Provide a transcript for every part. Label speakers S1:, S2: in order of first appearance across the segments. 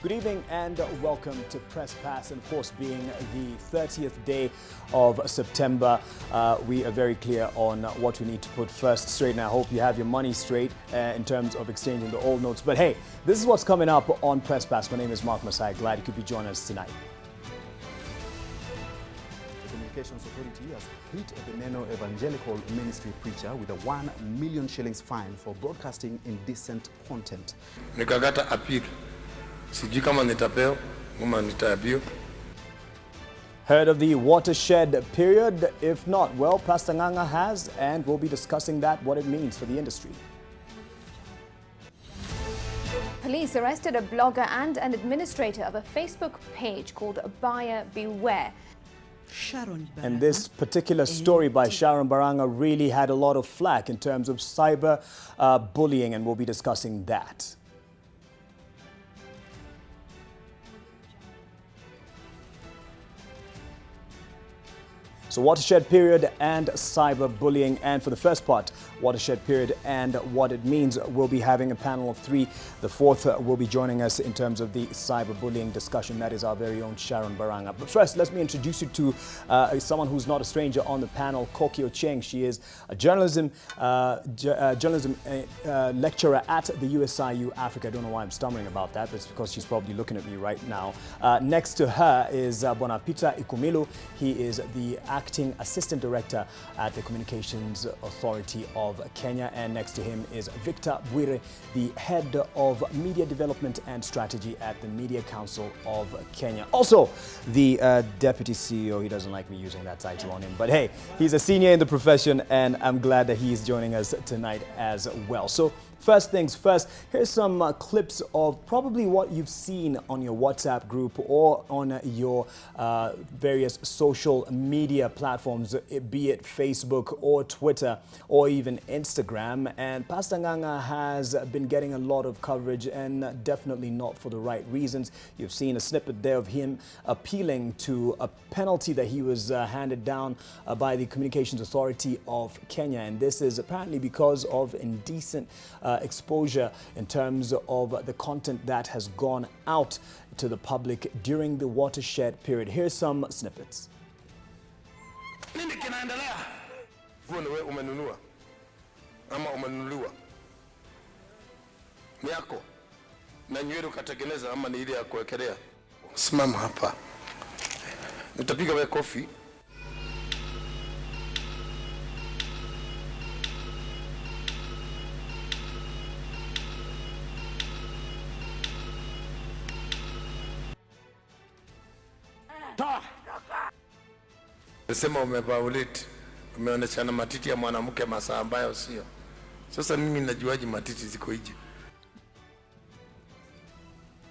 S1: Good evening and welcome to Press Pass. And of course, being the 30th day of September, we are very clear on what we need to put first straight. And I hope you have your money straight in terms of exchanging the old notes. But hey, this is what's coming up on Press Pass. My name is Mark Masai. Glad you could be joining us tonight.
S2: The Communications Authority has hit a Beneno evangelical ministry preacher with a 1 million shillings fine for broadcasting indecent content.
S3: Nikakata appeal. Sijui kama nitapeo, kama nitaapio.
S1: Heard of the watershed period? If not, well, Pastor Nganga has, and we'll be discussing that, what it means for the industry.
S4: Police arrested a blogger and an administrator of a Facebook page called Buyer Beware.
S1: And this particular story by Sharon Baranga really had a lot of flack in terms of cyber bullying, and we'll be discussing that. So watershed period and cyberbullying, and for the first part, watershed period and what it means, we'll be having a panel of three. The fourth will be joining us in terms of the cyberbullying discussion. That is our very own Sharon Baranga. But first, let me introduce you to someone who's not a stranger on the panel, Kokio Cheng. She is a journalism lecturer at the USIU Africa. I don't know why I'm stumbling about that, but it's because she's probably looking at me right now. Next to her is Bonapita Ikumilu. He is the Acting Assistant Director at the Communications Authority of Kenya, and next to him is Victor Bwire, the Head of Media Development and Strategy at the Media Council of Kenya. Also, the Deputy CEO. He doesn't like me using that title on him, but hey, he's a senior in the profession, and I'm glad that he's joining us tonight as well. So first things first, here's some clips of probably what you've seen on your WhatsApp group or on your various social media platforms, be it Facebook or Twitter or even Instagram. And Pastor Nganga has been getting a lot of coverage, and definitely not for the right reasons. You've seen a snippet there of him appealing to a penalty that he was handed down by the Communications Authority of Kenya. And this is apparently because of indecent exposure in terms of the content that has gone out to the public during the watershed period. Here's some snippets.
S3: Nini kinaendelea? Wewe umenunua ama umenunuliwa? Ni yako. Na nywele ukatengeneza ama ni ile ya kuwekelea? Simama hapa. Nitapiga wewe kofi. Sema umeviolate, umeoneshana matiti ya mwanamke masaa ambayo sio. Sasa mimi najuaje matiti ziko hivi?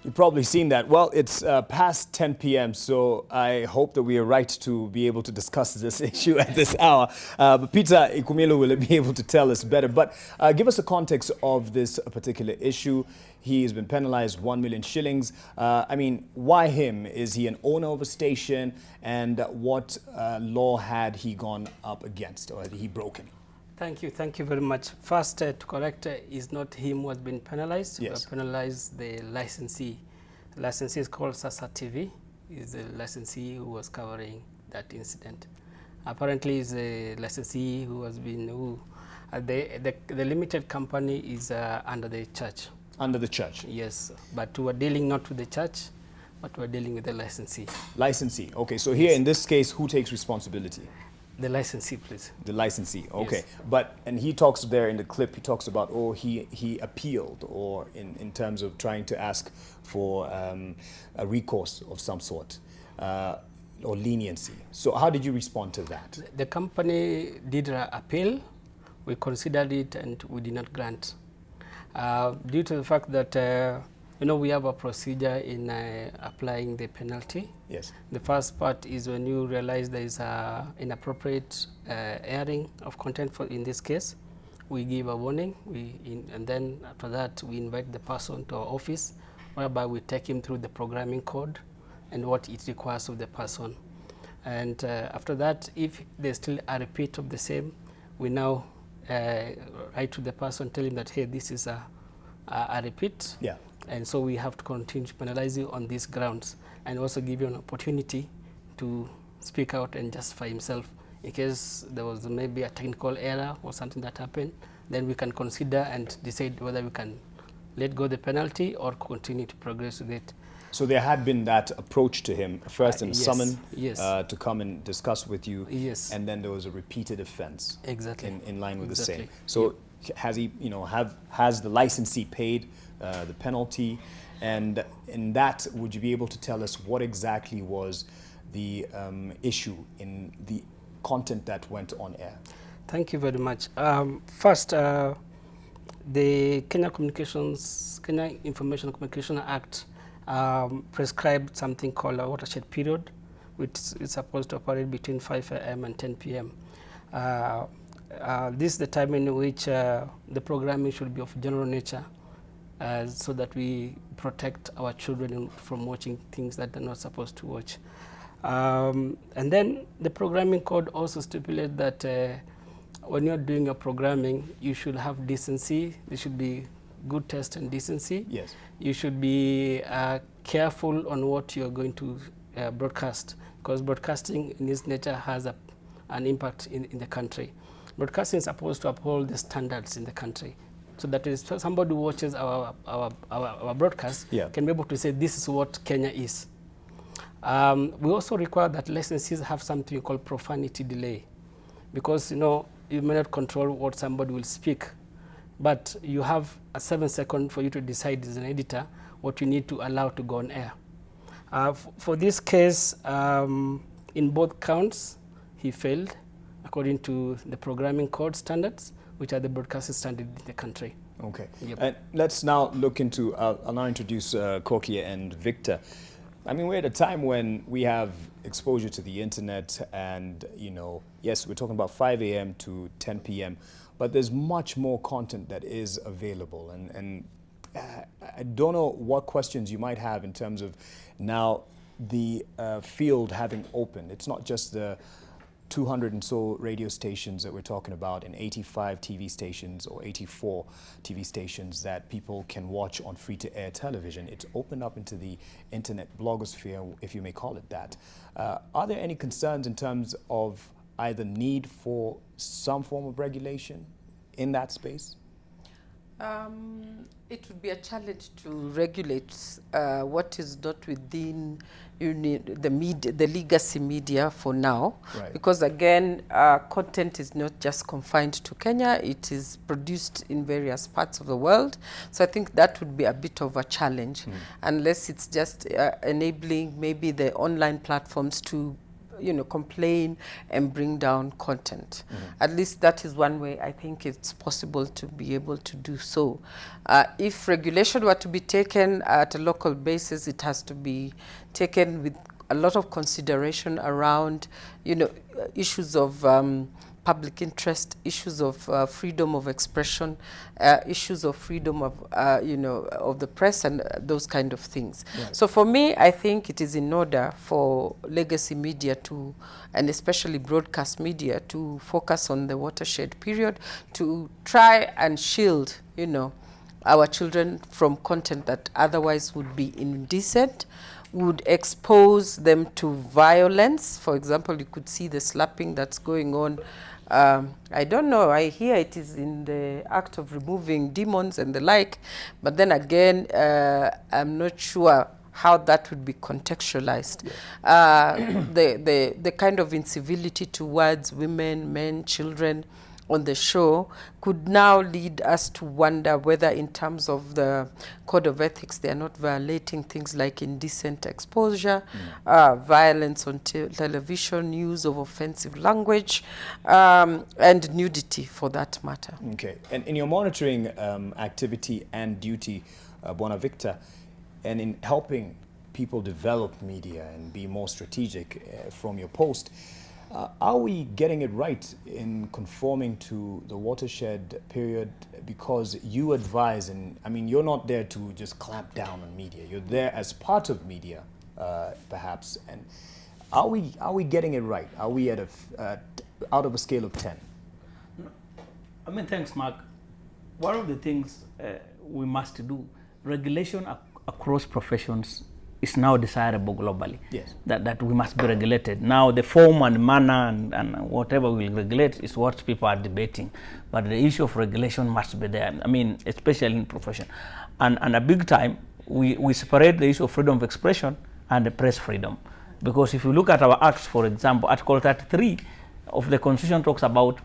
S1: You've probably seen that. Well, it's past 10 p.m., so I hope that we are right to be able to discuss this issue at this hour. But Peter Ikumilu will be able to tell us better. But give us a context of this particular issue. He has been penalized 1 million shillings. I mean, why him? Is he an owner of a station? And what law had he gone up against, or had he broken?
S5: Thank you very much. First, to correct, is not him who has been penalized.
S1: Yes.
S5: We penalized the licensee. The licensee is called Sasa TV. Is the licensee who was covering that incident. Apparently, is a licensee who has been the limited company is under the church.
S1: Under the church?
S5: Yes, but we are dealing not with the church, but we are dealing with the licensee.
S1: Licensee. Okay, so here in this case, who takes responsibility?
S5: The licensee, please.
S1: The licensee, okay.
S5: Yes.
S1: And he talks there in the clip, he talks about, oh, he appealed, or in terms of trying to ask for a recourse of some sort, or leniency. So how did you respond to that?
S5: The company did appeal. We considered it and we did not grant. Due to the fact that we have a procedure in applying the penalty.
S1: Yes.
S5: The first part is when you realize there is inappropriate airing of content in this case, we give a warning. And then after that, we invite the person to our office, whereby we take him through the programming code and what it requires of the person. And after that, if there's still a repeat of the same, we now write to the person, tell him that, hey, this is a repeat.
S1: Yeah.
S5: And so we have to continue to penalize you on these grounds and also give you an opportunity to speak out and justify himself. In case there was maybe a technical error or something that happened, then we can consider and decide whether we can let go the penalty or continue to progress with it.
S1: So there had been that approach to him first in
S5: Yes,
S1: summon
S5: yes.
S1: to come and discuss with you,
S5: Yes.
S1: and then there was a repeated offence.
S5: Exactly.
S1: In line with
S5: Exactly.
S1: the same. So has he, has the licensee paid the penalty? And in that, would you be able to tell us what exactly was the issue in the content that went on air?
S5: Thank you very much. First, the Kenya Information Communication Act prescribed something called a watershed period, which is supposed to operate between 5 a.m. and 10 p.m. This is the time in which the programming should be of general nature, so that we protect our children from watching things that they're not supposed to watch. And then the programming code also stipulates that when you're doing your programming, you should have decency. There should be good taste and decency.
S1: Yes.
S5: You should be careful on what you're going to broadcast, because broadcasting in its nature has an impact in the country. Broadcasting is supposed to uphold the standards in the country, so that is somebody who watches our broadcast can be able to say this is what Kenya is. We also require that licensees have something called profanity delay, because you may not control what somebody will speak, but you have a 7 seconds for you to decide as an editor what you need to allow to go on air. For this case, in both counts, he failed according to the programming code standards, which are the broadcasting standard in the country.
S1: Okay.
S5: Yep.
S1: And let's now look into, I'll now introduce Koki and Victor. I mean, we're at a time when we have exposure to the internet and, yes, we're talking about 5 a.m. to 10 p.m., but there's much more content that is available. And I don't know what questions you might have in terms of now the field having opened. It's not just the 200 and so radio stations that we're talking about and 85 TV stations or 84 TV stations that people can watch on free-to-air television. It's opened up into the internet blogosphere, if you may call it that. Are there any concerns in terms of either need for some form of regulation in that space?
S6: It would be a challenge to regulate what is not within the legacy media for now,
S1: right.
S6: Because again, content is not just confined to Kenya, it is produced in various parts of the world. So I think that would be a bit of a challenge, unless it's just enabling maybe the online platforms to complain and bring down content. At least that is one way I think it's possible to be able to do so. If regulation were to be taken at a local basis, it has to be taken with a lot of consideration around, issues of public interest, issues of freedom of expression, issues of freedom of, of the press and those kind of things. Right. So for me, I think it is in order for legacy media to, and especially broadcast media, to focus on the watershed period, to try and shield, our children from content that otherwise would be indecent, would expose them to violence. For example, you could see the slapping that's going on. I don't know, I hear it is in the act of removing demons and the like, but then again, I'm not sure how that would be contextualized. The kind of incivility towards women, men, children on the show could now lead us to wonder whether in terms of the code of ethics they are not violating things like indecent exposure, violence on television, use of offensive language, and nudity for that matter.
S1: Okay, and in your monitoring activity and duty, Bwana Victor, and in helping people develop media and be more strategic from your post, are we getting it right in conforming to the watershed period? Because you advise, and I mean, you're not there to just clamp down on media. You're there as part of media, perhaps. And are we getting it right? Are we at out of a scale of 10?
S7: I mean, thanks, Mark. One of the things we must do regulation across professions is now desirable globally.
S1: Yes.
S7: That we must be regulated. Now the form and manner and whatever we will regulate is what people are debating. But the issue of regulation must be there. I mean, especially in profession. And a big time, we separate the issue of freedom of expression and the press freedom. Because if you look at our acts, for example, Article 33 of the Constitution talks about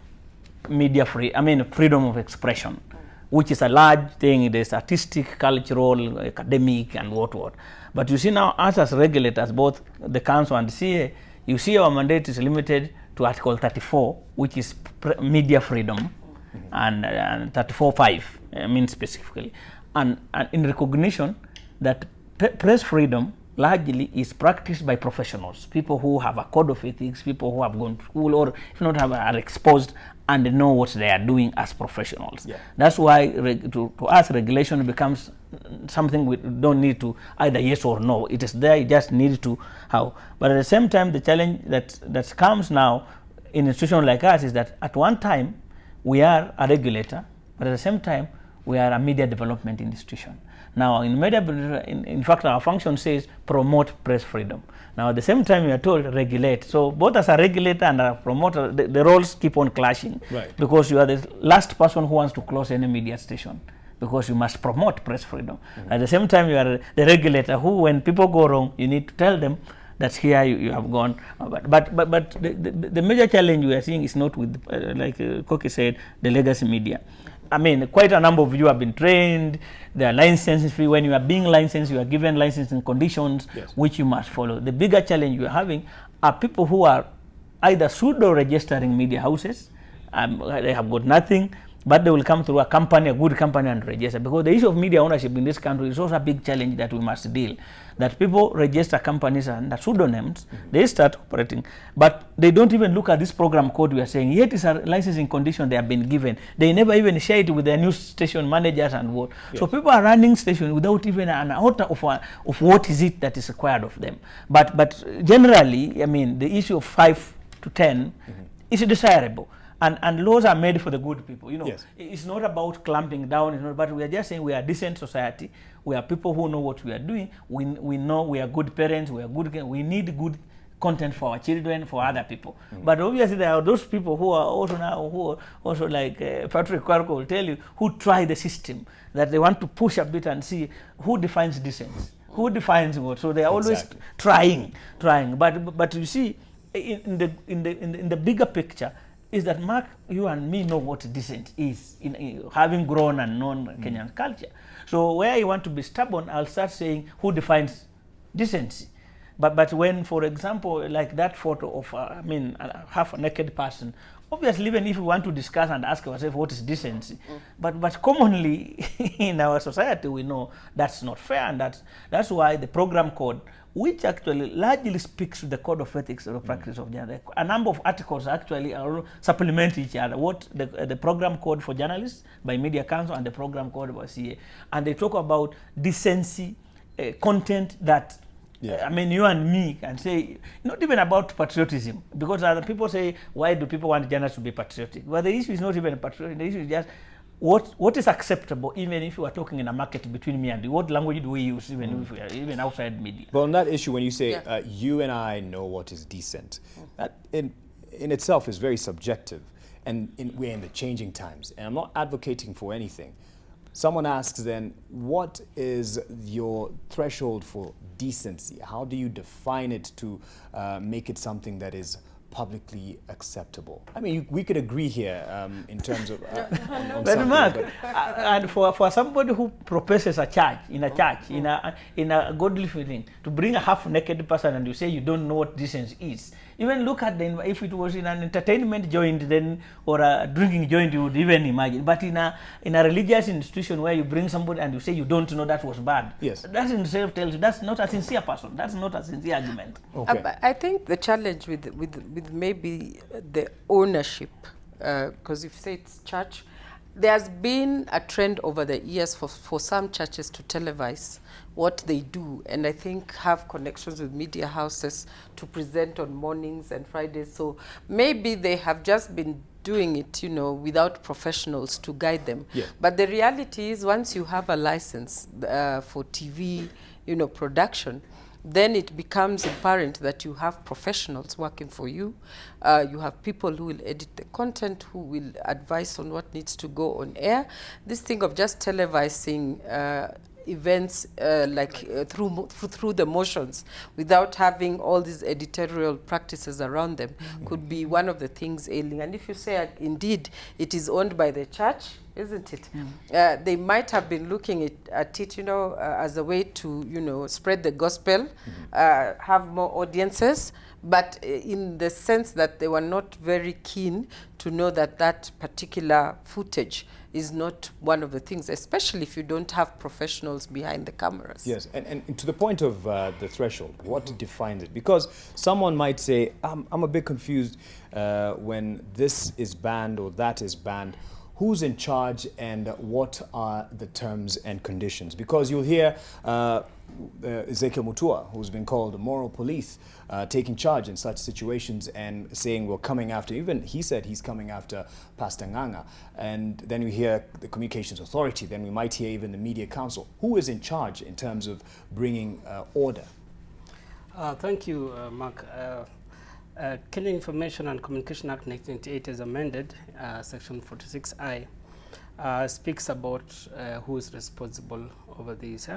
S7: freedom of expression, which is a large thing. There's artistic, cultural, academic, and what. But you see now, us as regulators, both the Council and the CA, you see our mandate is limited to Article 34, which is media freedom, and 34.5, I mean specifically. And in recognition that press freedom largely is practiced by professionals, people who have a code of ethics, people who have gone to school, or if not are exposed and know what they are doing as professionals.
S1: Yeah.
S7: That's why to us regulation becomes something we don't need to either yes or no. It is there, you just need to how. But at the same time, the challenge that comes now in an institution like us is that at one time we are a regulator, but at the same time we are a media development institution. Now in media, in fact our function says promote press freedom. Now at the same time we are told regulate. So both as a regulator and a promoter, the roles keep on clashing.
S1: Right.
S7: Because you are the last person who wants to close any media station, because you must promote press freedom. At the same time you are the regulator who, when people go wrong, you need to tell them that here you have gone. But the major challenge we are seeing is not with, like Koki said, the legacy media. I mean, quite a number of you have been trained. They are license free. When you are being licensed, you are given licensing conditions,
S1: yes,
S7: which you must follow. The bigger challenge you are having are people who are either pseudo-registering media houses. They have got nothing, but they will come through a company, a good company, and register. Because the issue of media ownership in this country is also a big challenge that we must deal. That people register companies under pseudonyms, they start operating, but they don't even look at this program code we are saying. Yet it's a licensing condition they have been given. They never even share it with their news station managers and what. Yes. So people are running stations without even an iota of what is it that is required of them. But generally, I mean, the issue of 5 to 10 is desirable. And laws are made for the good people. You know,
S1: yes,
S7: it's not about clamping down, but we are just saying we are a decent society. We are people who know what we are doing. We know we are good parents. We are good. We need good content for our children, for other people. But obviously there are those people who are also now, who are also like Patrick Kwarko will tell you, who try the system, that they want to push a bit and see who defines decency, who defines what. So they are always trying. But you see, in the bigger picture, is that, Mark, you and me know what decent is, in having grown and known Kenyan culture. So where you want to be stubborn, I'll start saying who defines decency. But when, for example, like that photo of, a half a naked person, obviously, even if we want to discuss and ask ourselves what is decency, but commonly in our society we know that's not fair, and that's why the program code, which actually largely speaks to the code of ethics or practice of journalism. A number of articles actually supplement each other. What the program code for journalists by Media Council and the program code by CA, and they talk about decency, content that. Yeah. I mean, you and me can say, not even about patriotism, because other people say, why do people want journalists to be patriotic? Well, the issue is not even patriotic. The issue is just what is acceptable, even if you are talking in a market between me and you. What language do we use, even if we are even outside media?
S1: But on that issue, when you say you and I know what is decent, that in itself is very subjective, and we're in the changing times. And I'm not advocating for anything. Someone asks then, what is your threshold for decency? How do you define it to make it something that is publicly acceptable? I mean, we could agree here in terms of on
S7: but Mark, and for somebody who professes a church, in a godly feeling, to bring a half-naked person and you say you don't know what decency is, even look at if it was in an entertainment joint then, or a drinking joint, you would even imagine. But in a religious institution where you bring somebody and you say you don't know, that was bad.
S1: Yes.
S7: That in itself tells you that's not a sincere person. That's not a sincere argument.
S6: Okay. I think the challenge with maybe the ownership, because if you say it's church, there's been a trend over the years for some churches to televise what they do, and I think have connections with media houses to present on mornings and Fridays. So maybe they have just been doing it, you know, without professionals to guide them.
S1: Yeah.
S6: But the reality is, once you have a license for TV, you know, production, then it becomes apparent that you have professionals working for you. You have people who will edit the content, who will advise on what needs to go on air. This thing of just televising events through the motions without having all these editorial practices around them could be one of the things ailing. And if you say indeed it is owned by the church, isn't it? They might have been looking at it, you know, as a way to, you know, spread the gospel, have more audiences, but in the sense that they were not very keen to know that that particular footage is not one of the things, especially if you don't have professionals behind the cameras.
S1: Yes, and to the point of the threshold, what defines it? Because someone might say, I'm a bit confused when this is banned or that is banned. Who's in charge and what are the terms and conditions? Because you'll hear Ezekiel Mutua, who's been called moral police, taking charge in such situations and saying we're coming after, even he said he's coming after Pastor Nganga. And then you hear the Communications Authority, then we might hear even the Media Council. Who is in charge in terms of bringing order?
S5: Thank you, Mark. Kenya Information and Communication Act 1998 is amended, Section 46I, speaks about who is responsible over this,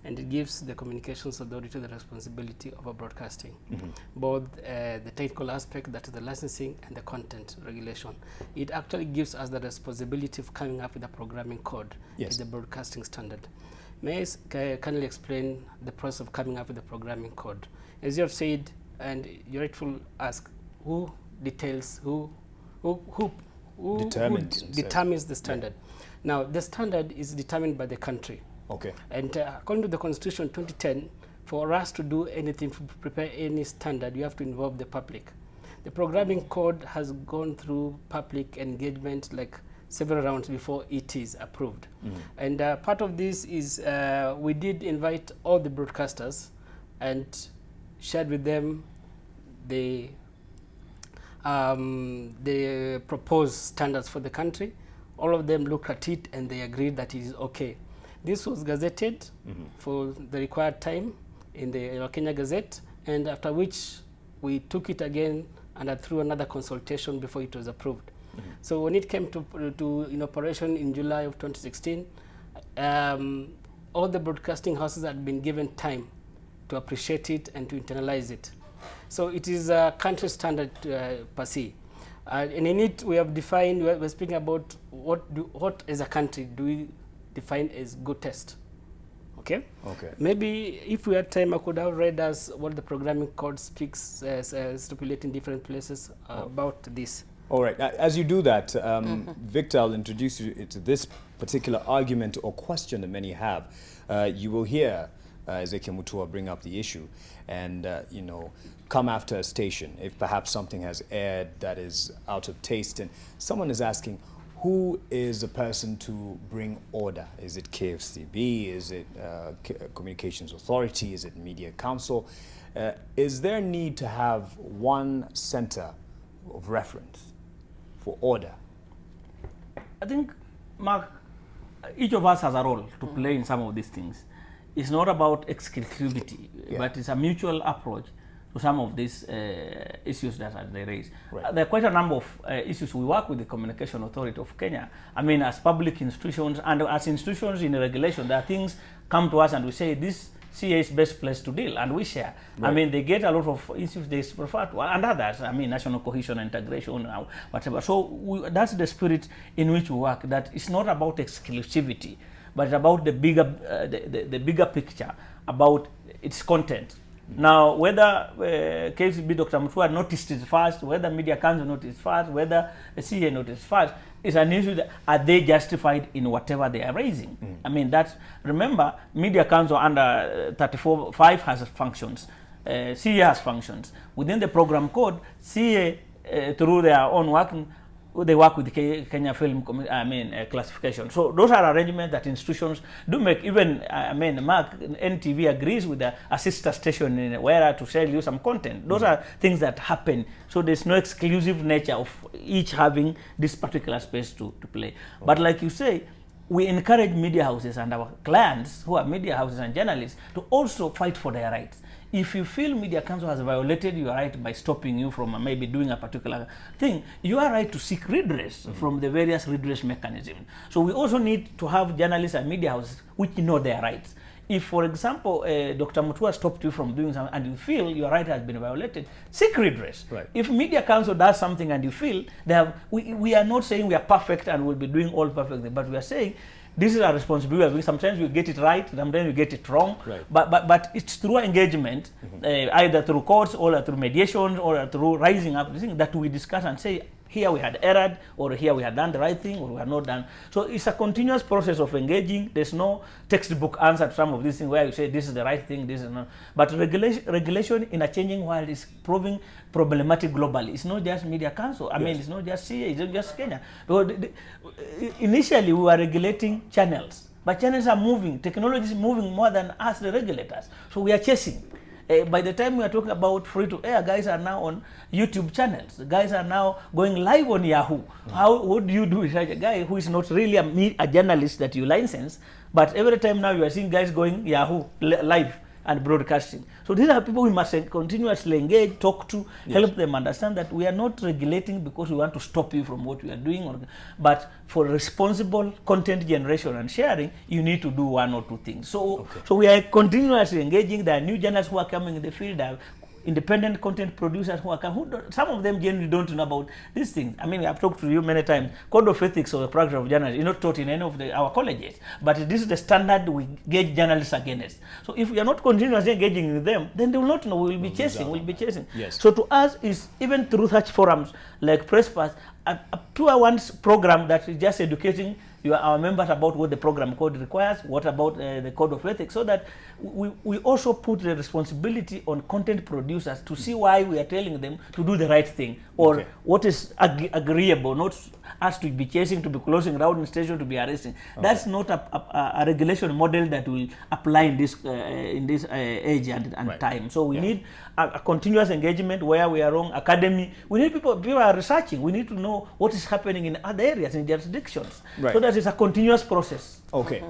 S5: and it gives the Communications Authority the responsibility over broadcasting, both the technical aspect, that is the licensing, and the content regulation. It actually gives us the responsibility of coming up with a programming code,
S1: yes,
S5: the broadcasting standard. May I kindly explain the process of coming up with the programming code? As you have said, and you rightfully ask, who determines the standard? Yeah. Now, the standard is determined by the country.
S1: Okay.
S5: And according to the Constitution 2010, for us to do anything, to prepare any standard, you have to involve the public. The programming code has gone through public engagement like several rounds before it is approved. And part of this is we did invite all the broadcasters and shared with them the proposed standards for the country. All of them looked at it and they agreed that it is okay. This was gazetted for the required time in the Kenya Gazette, and after which we took it again and through another consultation before it was approved. So when it came to in operation in July of 2016, all the broadcasting houses had been given time to appreciate it and to internalize it. So it is a country standard per se. And in it we have defined, we're speaking about what as a country do we define as good taste. Okay? Okay. Maybe if we had time I could have read us what the programming code speaks, stipulating different places about this.
S1: All right. As you do that, Victor, I'll introduce you to this particular argument or question that many have. You will hear Ezekiel Mutua bring up the issue and, you know, come after a station if perhaps something has aired that is out of taste. And someone is asking, who is the person to bring order? Is it KFCB? Is it Communications Authority? Is it Media Council? Is there need to have one center of reference for order?
S7: I think, Mark, each of us has a role to play in some of these things. It's not about exclusivity, but it's a mutual approach to some of these issues that they raise. Right. There are quite a number of issues. We work with the Communication Authority of Kenya. I mean, as public institutions and as institutions in regulation, there are things come to us and we say, this CA is best place to deal, and we share. Right. I mean, they get a lot of issues they prefer to, and others. I mean, national cohesion, integration, whatever. So that's the spirit in which we work. That it's not about exclusivity, but it's about the bigger, the bigger picture, about its content. Now, whether KFCB, Dr. Mutua noticed it first, whether Media Council noticed first, whether the CA noticed first, is an issue that are they justified in whatever they are raising? I mean, that's, remember, Media Council under 34.5 has functions, CA has functions. Within the program code, CA, through their own working, they work with the Kenya Film Classification. So those are arrangements that institutions do make. Even Mark, NTV agrees with a sister station in Wera to sell you some content. Those are things that happen. So there's no exclusive nature of each having this particular space to play. But like you say, we encourage media houses and our clients who are media houses and journalists to also fight for their rights. If you feel Media Council has violated your right by stopping you from maybe doing a particular thing, you are right to seek redress from the various redress mechanisms. So we also need to have journalists and media houses which know their rights. If, for example, Dr. Mutua stopped you from doing something and you feel your right has been violated, seek redress.
S1: Right.
S7: If Media Council does something and you feel they have, we are not saying we are perfect and will be doing all perfectly, but we are saying this is our responsibility. Sometimes we get it right, sometimes we get it wrong.
S1: Right.
S7: But it's through engagement, either through courts or through mediation or through rising up, that we discuss and say, here we had erred, or here we had done the right thing, or we had not done. So it's a continuous process of engaging. There's no textbook answer to some of these things where you say this is the right thing, this is not. But regulation in a changing world is proving problematic globally. It's not just Media Council. I mean, it's not just CA, it's not just Kenya. Because initially we were regulating channels, but channels are moving. Technology is moving more than us, the regulators. So we are chasing. By the time we are talking about free-to-air, guys are now on YouTube channels. The guys are now going live on Yahoo. What do you do with such a guy who is not really a journalist that you license, but every time now you are seeing guys going Yahoo live and broadcasting. So these are people we must continuously engage, talk to, help them understand that we are not regulating because we want to stop you from what we are doing, but for responsible content generation and sharing, you need to do one or two things. So, so we are continuously engaging. There are new journalists who are coming in the field. There are independent content producers who are coming. Some of them generally don't know about these things. I mean, I've talked to you many times. Code of ethics or the practice of journalism is not taught in any of our colleges, but this is the standard we gauge journalists against. So if we are not continuously engaging with them, then they will not know. We will be chasing. We'll be chasing.
S1: Yes.
S7: So to us, is even through such forums like Press Pass, a 2-hour program that is just educating our members about what the program code requires, what about the code of ethics, so that we also put the responsibility on content producers to see why we are telling them to do the right thing, or what is agreeable, not us to be chasing, to be closing routing station, to be arresting. That's not a regulation model that will apply in this age and time. So we need a continuous engagement where we are wrong. Academy, we need people are researching. We need to know what is happening in other areas, in jurisdictions. So that is a continuous process.
S1: Okay,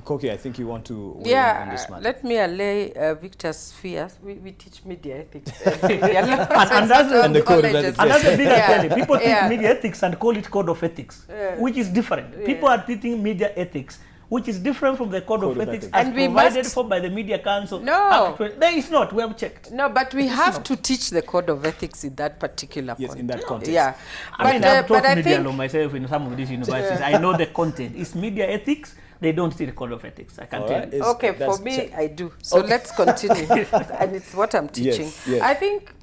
S1: Koki, I think you want to weigh in on this matter.
S6: Let me allay Victor's fears. We teach media ethics.
S7: and
S1: the code of ethics.
S7: And that's the big idea. People teach media ethics and call it code of ethics, which is different. People are teaching media ethics, which is different from the code of ethics as provided for by the Media Council.
S6: No.
S7: There is not. We have checked.
S6: No, but we have to teach the code of ethics in that particular context.
S1: Yes, in that context.
S6: Yeah.
S7: I mean, I've taught media law myself in some of these universities. I know the content. It's media ethics. They don't see the code of ethics. I can tell you.
S6: Okay, for me, I do. So let's continue. And it's what I'm teaching.
S1: Yes.
S6: I think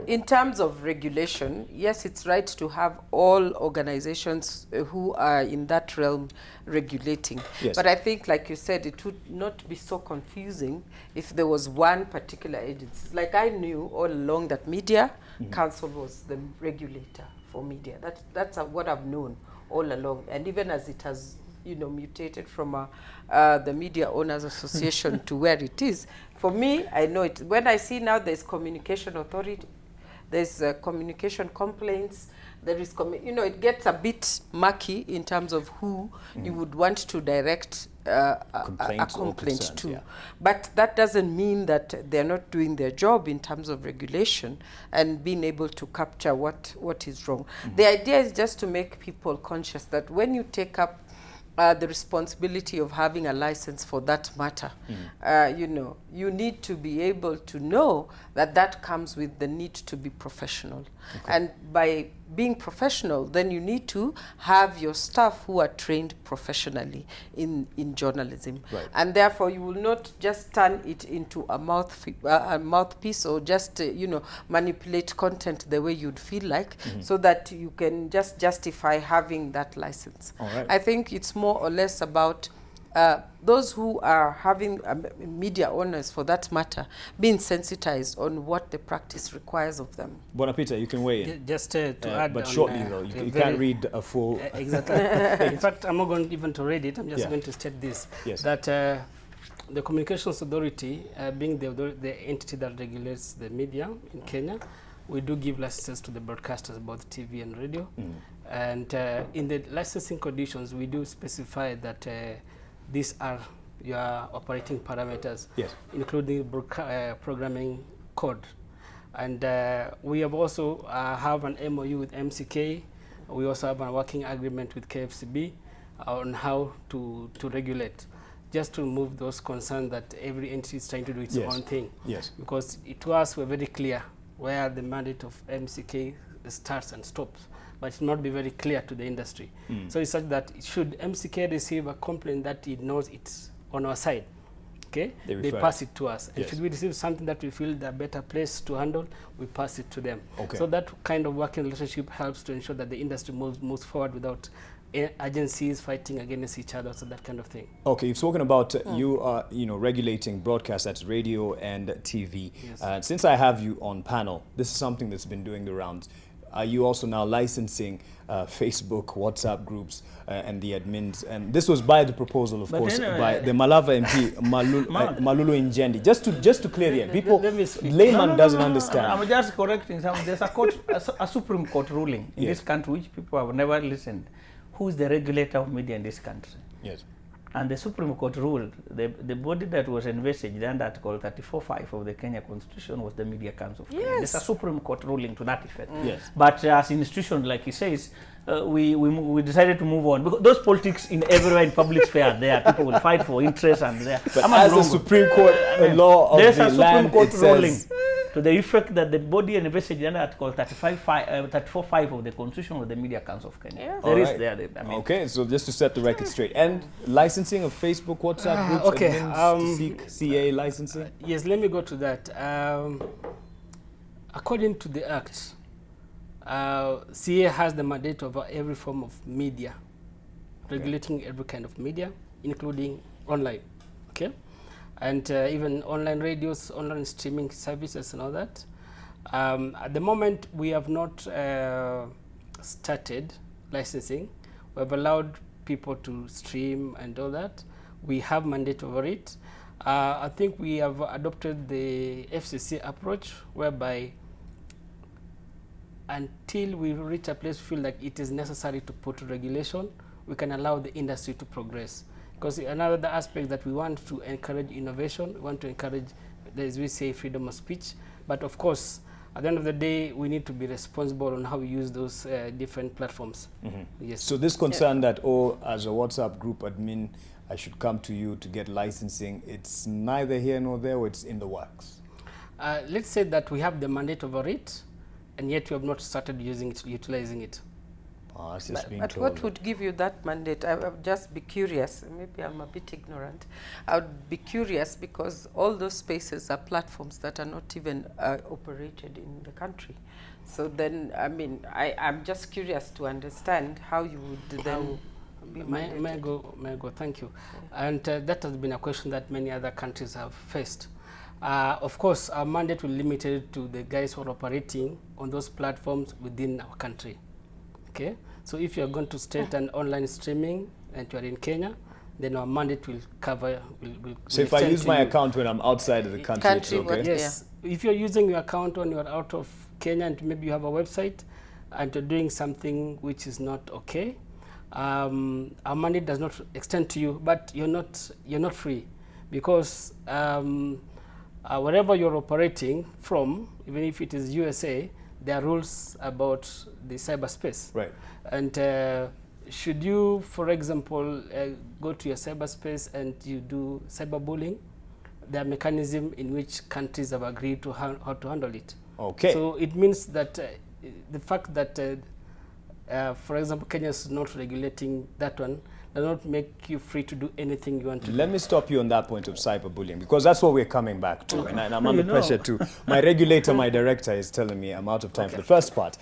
S6: in terms of regulation, yes, it's right to have all organizations who are in that realm regulating.
S1: Yes.
S6: But I think, like you said, it would not be so confusing if there was one particular agency. Like I knew all along that Media Council was the regulator for media. That's what I've known all along. And even as it has mutated from the Media Owners Association to where it is. For me, I know it. When I see now there's communication authority, there's communication complaints, there is, it gets a bit murky in terms of who you would want to direct a complaint to. Yeah. But that doesn't mean that they're not doing their job in terms of regulation and being able to capture what is wrong. The idea is just to make people conscious that when you take up the responsibility of having a license for that matter, you need to be able to know that comes with the need to be professional. And by being professional, then you need to have your staff who are trained professionally in journalism. And therefore, you will not just turn it into a mouthpiece or just, manipulate content the way you'd feel like, so that you can just justify having that license. I think it's more or less about those who are having media owners, for that matter, being sensitized on what the practice requires of them.
S1: Bwana Peter, you can weigh in.
S5: Just to add,
S1: but
S5: on,
S1: shortly though, you can't read a full.
S5: Exactly. In fact, I'm not going even to read it. I'm just going to state this: that the Communications Authority, being the entity that regulates the media in Kenya, we do give licenses to the broadcasters, both TV and radio. And in the licensing conditions, we do specify that these are your operating parameters, including programming code. And we have also have an MOU with MCK. We also have a working agreement with KFCB on how to regulate, just to remove those concerns that every entity is trying to do its own thing. Because to us, we're very clear where the mandate of MCK starts and stops, but it not be very clear to the industry. So it's such that should MCK receive a complaint that it knows it's on our side, okay, they pass it to us. And should we receive something that we feel the better place to handle, we pass it to them. So that kind of working relationship helps to ensure that the industry moves forward without agencies fighting against each other, so that kind of thing. Okay, you've spoken about you are regulating broadcast, that's radio and TV. Since I have you on panel, this is something that's been doing the rounds. Are you also now licensing Facebook, WhatsApp groups, and the admins? And this was by the proposal, of course, by the Malava MP, Malulu Injendi. Just to clear it, people, layman doesn't understand.
S7: I'm just correcting something. There's a Supreme Court ruling in this country which people have never listened. Who is the regulator of media in this country? And the Supreme Court ruled the body that was envisaged under Article 34(5) of the Kenya Constitution was the Media Council of Kenya. There's a Supreme Court ruling to that effect. But as an institution, like he says, we decided to move on because those politics in everywhere in public sphere there, people will fight for interest and there.
S1: But as the Supreme Court law of
S7: there's
S1: the
S7: a Supreme Court ruling
S6: to the effect that the body envisaged under Article 34(5) of the Constitution of the Media Council of Kenya.
S1: Yeah.
S6: There is there. I mean.
S1: Okay, so just to set the record straight. And licensing of Facebook, WhatsApp groups,
S5: okay,
S1: to seek CA licensing?
S5: Yes, let me go to that. According to the Act, CA has the mandate over every form of media, regulating every kind of media, including online, okay? And even online radios, online streaming services and all that. At the moment, we have not started licensing. We have allowed people to stream and all that. We have mandate over it. I think we have adopted the FCC approach, whereby until we reach a place we feel like it is necessary to put regulation, we can allow the industry to progress. Because another aspect that we want to encourage innovation, we want to encourage, as we say, freedom of speech. But of course, at the end of the day, we need to be responsible on how we use those different platforms. Yes.
S1: So this concern that, as a WhatsApp group admin, I should come to you to get licensing, it's neither here nor there, or it's in the works?
S5: Let's say that we have the mandate over it, and yet we have not started using it, utilizing it.
S6: But what would give you that mandate? I would just be curious. Maybe I'm a bit ignorant. I would be curious because all those spaces are platforms that are not even operated in the country. So then, I mean, I'm just curious to understand how you would then be mandated.
S5: May I go? Thank you. And that has been a question that many other countries have faced. Of course, our mandate will be limited to the guys who are operating on those platforms within our country. Okay, so if you're going to start an online streaming and you're in Kenya, then our mandate will cover.
S1: So if I use my account when I'm outside of the country, it's okay?
S5: Yes. If you're using your account when you're out of Kenya and maybe you have a website and you're doing something which is not okay, our mandate does not extend to you, but you're not free, because wherever you're operating from, even if it is USA, there are rules about the cyberspace.
S1: Right.
S5: And should you, for example, go to your cyberspace and you do cyberbullying, there are mechanisms in which countries have agreed to how to handle it.
S1: Okay.
S5: So it means that the fact that, for example, Kenya is not regulating that one does not make you free to do anything you want to do.
S1: Let me stop you on that point of cyberbullying, because that's what we're coming back to, and I'm under pressure too. My regulator, my director, is telling me I'm out of time for the first part,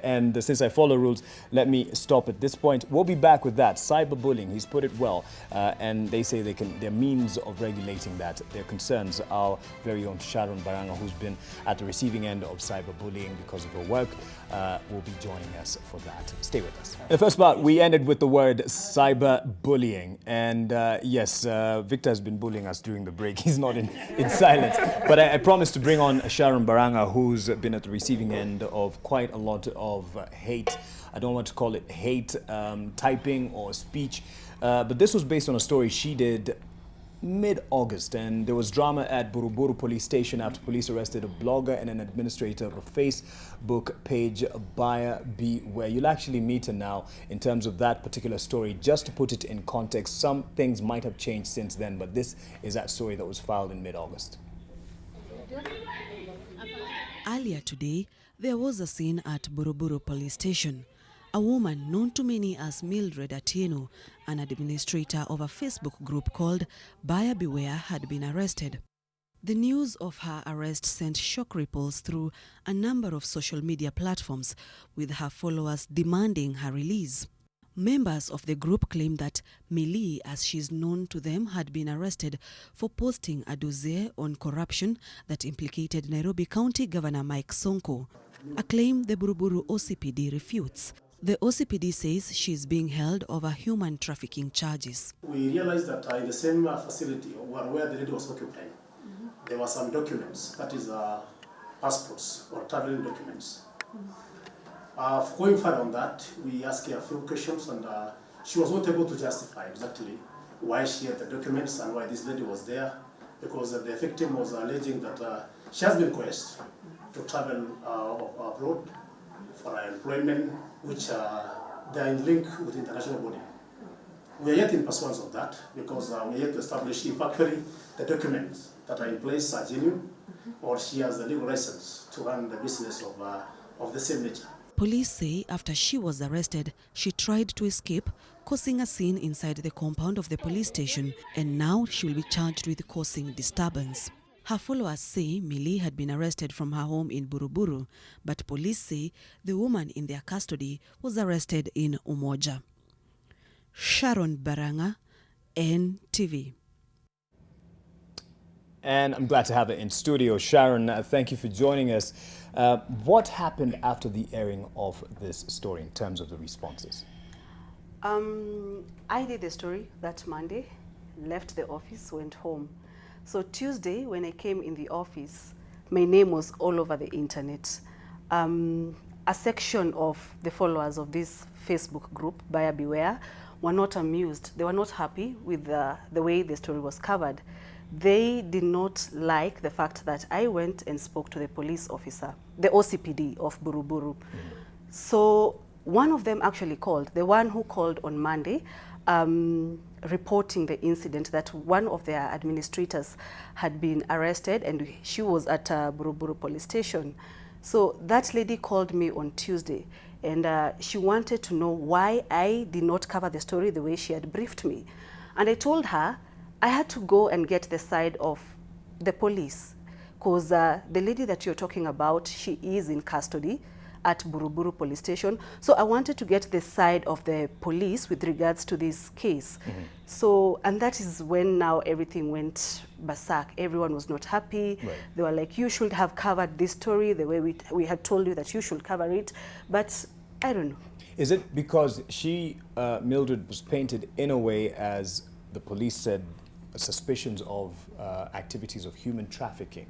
S1: and since I follow rules, let me stop at this point. We'll be back with that. Cyberbullying, he's put it well, and they say there are means of regulating that. Their concerns, our very own Sharon Baranga, who's been at the receiving end of cyberbullying because of her work, will be joining us for that. Stay with us. In the first part, we ended with the word cyberbullying. And yes, Victor has been bullying us during the break. He's not in silence. But I promised to bring on Sharon Baranga, who's been at the receiving end of quite a lot of hate. I don't want to call it hate typing or speech. But this was based on a story she did mid-August, and there was drama at Buruburu police station after police arrested a blogger and an administrator of a Facebook page, Buyer Beware. You'll actually meet her now in terms of that particular story. Just to put it in context, some things might have changed since then, but this is that story that was filed in mid-August.
S8: Earlier today, there was a scene at Buruburu police station. A woman known to many as Mildred Atieno, an administrator of a Facebook group called Buyer Beware, had been arrested. The news of her arrest sent shock ripples through a number of social media platforms, with her followers demanding her release. Members of the group claimed that Millie, as she's known to them, had been arrested for posting a dossier on corruption that implicated Nairobi County Governor Mike Sonko, a claim the Buruburu OCPD refutes. The OCPD says she is being held over human trafficking charges.
S9: We realized that in the same facility where the lady was occupying, there were some documents, that is passports or traveling documents. Going further on that, we asked her a few questions, and she was not able to justify exactly why she had the documents and why this lady was there, because the victim was alleging that she has been coerced to travel abroad for employment, which they are in link with international body. We are yet in pursuance of that, because we are yet to establish if actually the documents that are in place are genuine, or she has the legal license to run the business of the same nature.
S8: Police say after she was arrested, she tried to escape, causing a scene inside the compound of the police station, and now she will be charged with causing disturbance. Her followers say Millie had been arrested from her home in Buruburu, but police say the woman in their custody was arrested in Umoja. Sharon Baranga, NTV.
S1: And I'm glad to have her in studio. Sharon, thank you for joining us. What happened after the airing of this story in terms of the responses?
S10: I did the story that Monday, left the office, went home. So Tuesday, when I came in the office, my name was all over the internet. A section of the followers of this Facebook group, Buyer Beware, were not amused. They were not happy with the way the story was covered. They did not like the fact that I went and spoke to the police officer, the OCPD of Buruburu. So one of them actually called, the one who called on Monday, reporting the incident that one of their administrators had been arrested and she was at Buruburu police station. So that lady called me on Tuesday, and she wanted to know why I did not cover the story the way she had briefed me. And I told her I had to go and get the side of the police, because the lady that you're talking about, she is in custody at Buruburu police station. So I wanted to get the side of the police with regards to this case. So, and that is when now everything went berserk. Everyone was not happy. Right. They were like, you should have covered this story the way we had told you that you should cover it. But I don't know.
S1: Is it because she, Mildred, was painted in a way, as the police said, suspicions of activities of human trafficking?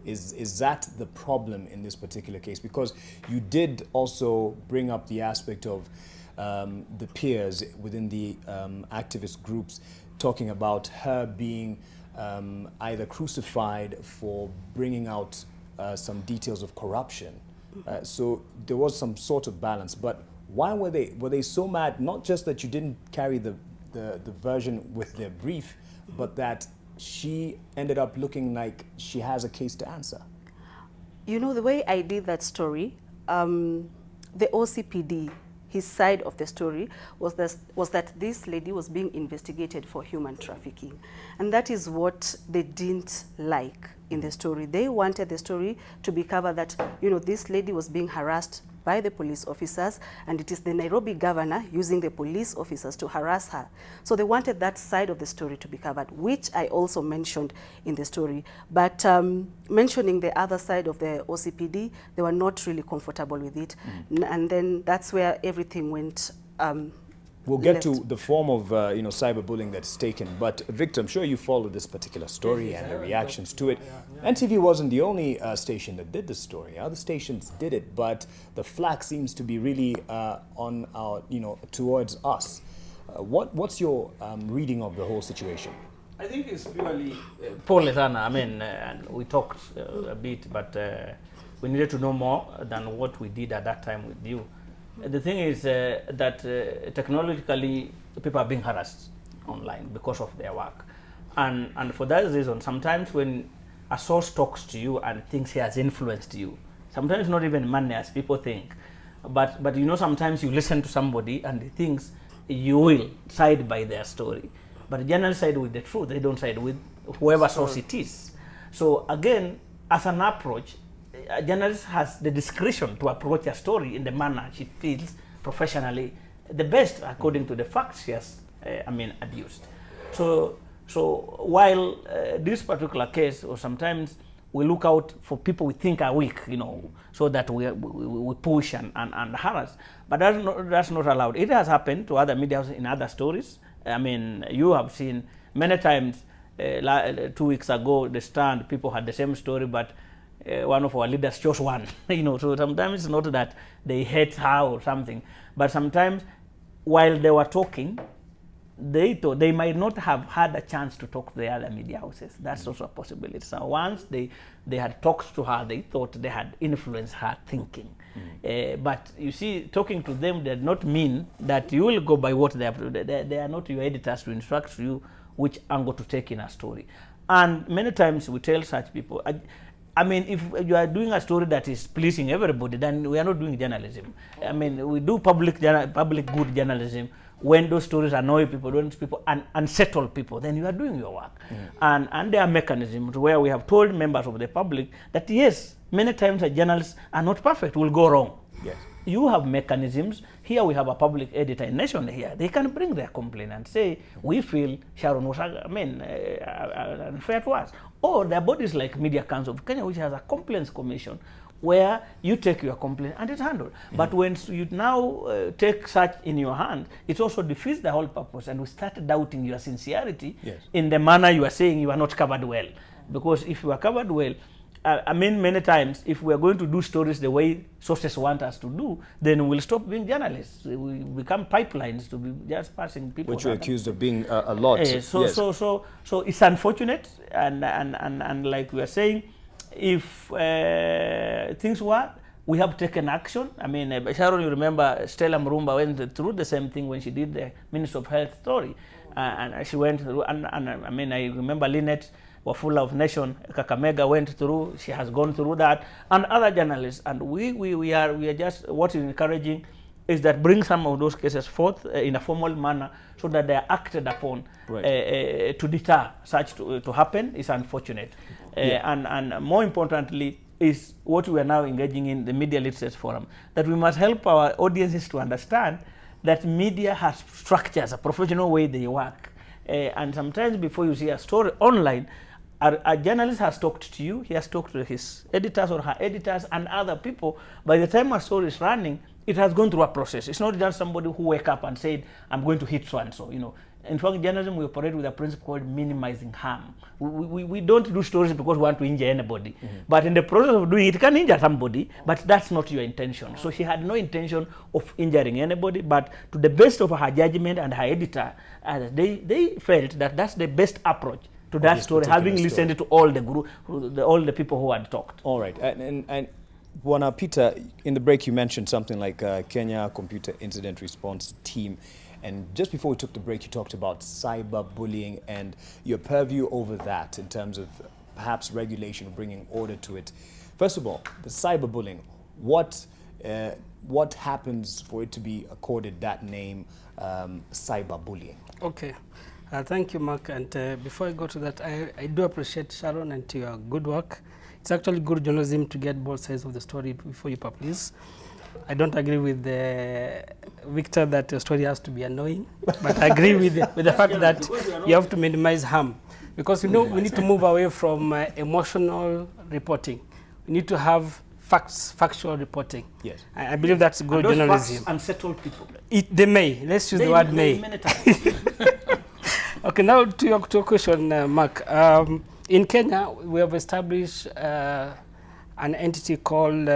S1: Is that the problem in this particular case? Because you did also bring up the aspect of the peers within the activist groups talking about her being either crucified for bringing out some details of corruption. So there was some sort of balance. But why were they so mad? Not just that you didn't carry the version with their brief, but that she ended up looking like she has a case to answer.
S10: You know, the way I did that story, the OCPD his side of the story was that this lady was being investigated for human trafficking. And that is what they didn't like in the story. They wanted the story to be covered that, you know, this lady was being harassed by the police officers, and it is the Nairobi governor using the police officers to harass her. So they wanted that side of the story to be covered, which I also mentioned in the story. But mentioning the other side of the OCPD, they were not really comfortable with it. And then that's where everything went
S1: We'll get to the form of cyberbullying that's taken, but Victor, I'm sure you followed this particular story and the reactions to it. NTV wasn't the only station that did this story. Other stations did it, but the flag seems to be really on our, towards us. What's your reading of the whole situation?
S7: I think it's purely pole sana. I mean, and we talked a bit, but we needed to know more than what we did at that time with you. The thing is that technologically people are being harassed online because of their work, and for that reason, sometimes when a source talks to you and thinks he has influenced you, sometimes not even money as people think, but sometimes you listen to somebody and he thinks you will side by their story, but journalists side with the truth. They don't side with whoever source it is. So again, as an approach, a journalist has the discretion to approach a story in the manner she feels professionally the best according to the facts she has, adduced. So while this particular case, or sometimes we look out for people we think are weak, so that we push and harass, but that's not allowed. It has happened to other media houses in other stories. I mean, you have seen many times. 2 weeks ago, The Stand, people had the same story, but one of our leaders chose one, so sometimes it's not that they hate her or something, but sometimes while they were talking, they thought they might not have had a chance to talk to the other media houses. That's also a possibility. So once they had talked to her, they thought they had influenced her thinking. But you see, talking to them did not mean that you will go by what they have. They are not your editors to instruct you which angle to take in a story. And many times we tell such people, I mean, if you are doing a story that is pleasing everybody, then we are not doing journalism. I mean, we do public good journalism when those stories annoy people, and unsettle people, then you are doing your work. And there are mechanisms where we have told members of the public that yes, many times the journalists are not perfect, will go wrong.
S1: Yes.
S7: You have mechanisms. Here we have a public editor in Nation here. They can bring their complaint and say, we feel Sharon was unfair to us. Or there are bodies like Media Council of Kenya, which has a complaints commission, where you take your complaint and it's handled. But when you now take such in your hand, it also defeats the whole purpose, and we start doubting your sincerity in the manner you are saying you are not covered well. Because if you are covered well, many times, if we are going to do stories the way sources want us to do, then we'll stop being journalists. We become pipelines to be just passing people.
S1: Which we're accused of being a lot.
S7: So it's unfortunate, and like we are saying, if things were, we have taken action. I mean, Sharon, you remember Stella Murumba went through the same thing when she did the Minister of Health story, and she went through. And I remember Lynette Wafula of Nation, Kakamega went through. She has gone through that, and other journalists. And we are just, what is encouraging is that bring some of those cases forth in a formal manner so that they are acted upon to deter such to happen. Is unfortunate. And more importantly is what we are now engaging in, the Media Literacy Forum, that we must help our audiences to understand that media has structures, a professional way they work. And sometimes before you see a story online, a journalist has talked to you, he has talked to his editors or her editors and other people. By the time a story is running, it has gone through a process. It's not just somebody who wake up and said, I'm going to hit so-and-so, In fact, journalism, we operate with a principle called minimizing harm. We don't do stories because we want to injure anybody. But in the process of doing it, it can injure somebody, but that's not your intention. So she had no intention of injuring anybody, but to the best of her judgment and her editor, they felt that that's the best approach to that story, having listened to all the group, all the people who had talked.
S1: All right. And Bwana Peter, in the break you mentioned something like Kenya Computer Incident Response Team. And just before we took the break, you talked about cyberbullying and your purview over that in terms of perhaps regulation, bringing order to it. First of all, the cyberbullying, what what happens for it to be accorded that name, cyberbullying?
S5: Okay. Thank you, Mark. And before I go to that, I do appreciate Sharon and your good work. It's actually good journalism to get both sides of the story before you publish. I don't agree with Victor that the story has to be annoying, but I agree with the fact that you have to minimize harm. Because we need to move away from emotional reporting. We need to have factual reporting.
S1: Yes.
S5: I believe that's good
S7: those
S5: journalism.
S7: Facts unsettle people.
S5: They may. Let's use the word may.
S7: Many times.
S5: Okay, now to your question, Mark. In Kenya, we have established an entity called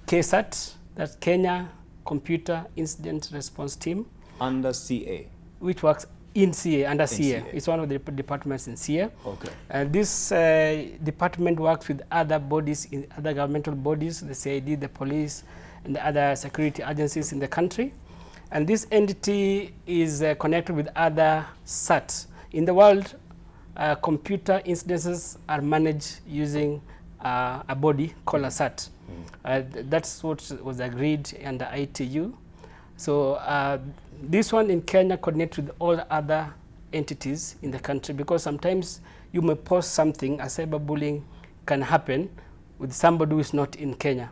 S5: KSAT, that's Kenya Computer Incident Response Team.
S1: Under CA?
S5: Which works in CA, under
S1: CA.
S5: CA. It's one of the departments in CA.
S1: Okay.
S5: And this department works with other bodies, other governmental bodies, the CID, the police, and the other security agencies in the country. And this entity is connected with other SAT. In the world, computer incidences are managed using a body called a SAT. That's what was agreed under ITU. So this one in Kenya coordinates with all other entities in the country, because sometimes you may post something, a cyberbullying can happen with somebody who is not in Kenya.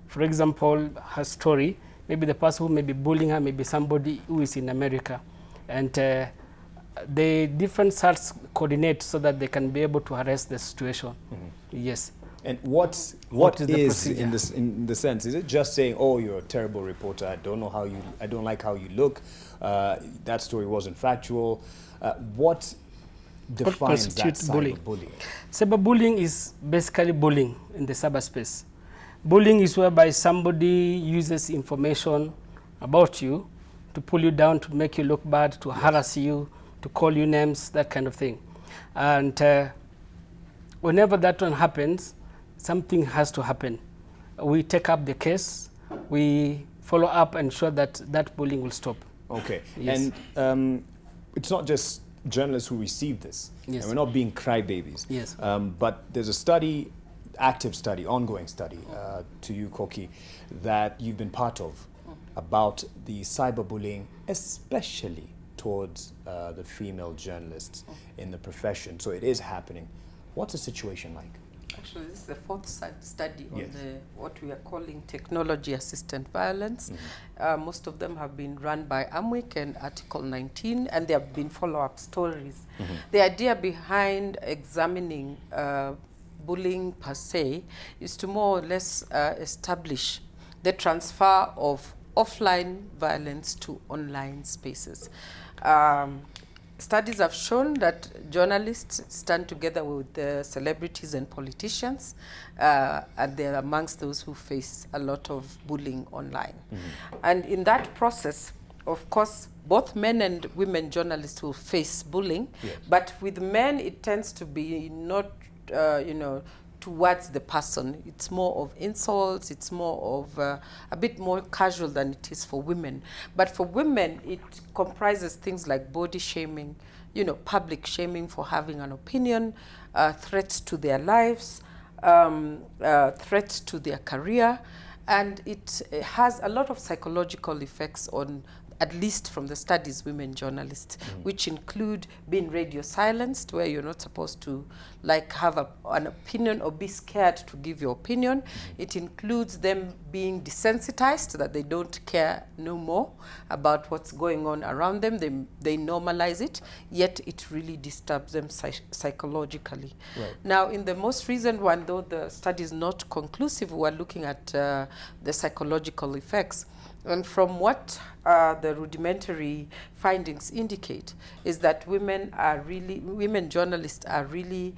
S5: For example, her story, maybe the person who may be bullying her may be somebody who is in America. And the different SATs coordinate so that they can be able to arrest the situation. Yes.
S1: And what is in the sense? Is it just saying, "Oh, you're a terrible reporter. I don't like how you look. That story wasn't factual." What defines that cyberbullying?
S5: Cyberbullying is basically bullying in the cyberspace. Bullying is whereby somebody uses information about you to pull you down, to make you look bad, to harass you, to call you names, that kind of thing. And whenever that one happens, something has to happen. We take up the case, we follow up and ensure that that bullying will stop.
S1: Okay.
S5: Yes.
S1: And it's not just journalists who receive this.
S5: Yes.
S1: And we're not being crybabies.
S5: Yes.
S1: But there's a study, active study, ongoing study, to you, Koki, that you've been part of about the cyberbullying, especially towards the female journalists in the profession. So it is happening. What's the situation like?
S6: Actually, this is the fourth study on what we are calling technology-assisted violence. Most of them have been run by AMWIC and Article 19, and there have been follow-up stories. The idea behind examining bullying per se is to more or less establish the transfer of offline violence to online spaces. Studies have shown that journalists stand together with the celebrities and politicians, and they're amongst those who face a lot of bullying online. And in that process, of course, both men and women journalists will face bullying, but with men, it tends to be not, towards the person. It's more of insults, it's more of a bit more casual than it is for women. But for women, it comprises things like body shaming, public shaming for having an opinion, threats to their lives, threats to their career, and it has a lot of psychological effects on, at least from the studies, women journalists, which include being radio silenced, where you're not supposed to have an opinion or be scared to give your opinion. It includes them being desensitized, that they don't care no more about what's going on around them. They normalize it, yet it really disturbs them psychologically. Right. Now, in the most recent one, though the study is not conclusive, we're looking at the psychological effects. And from what the rudimentary findings indicate is that women journalists are really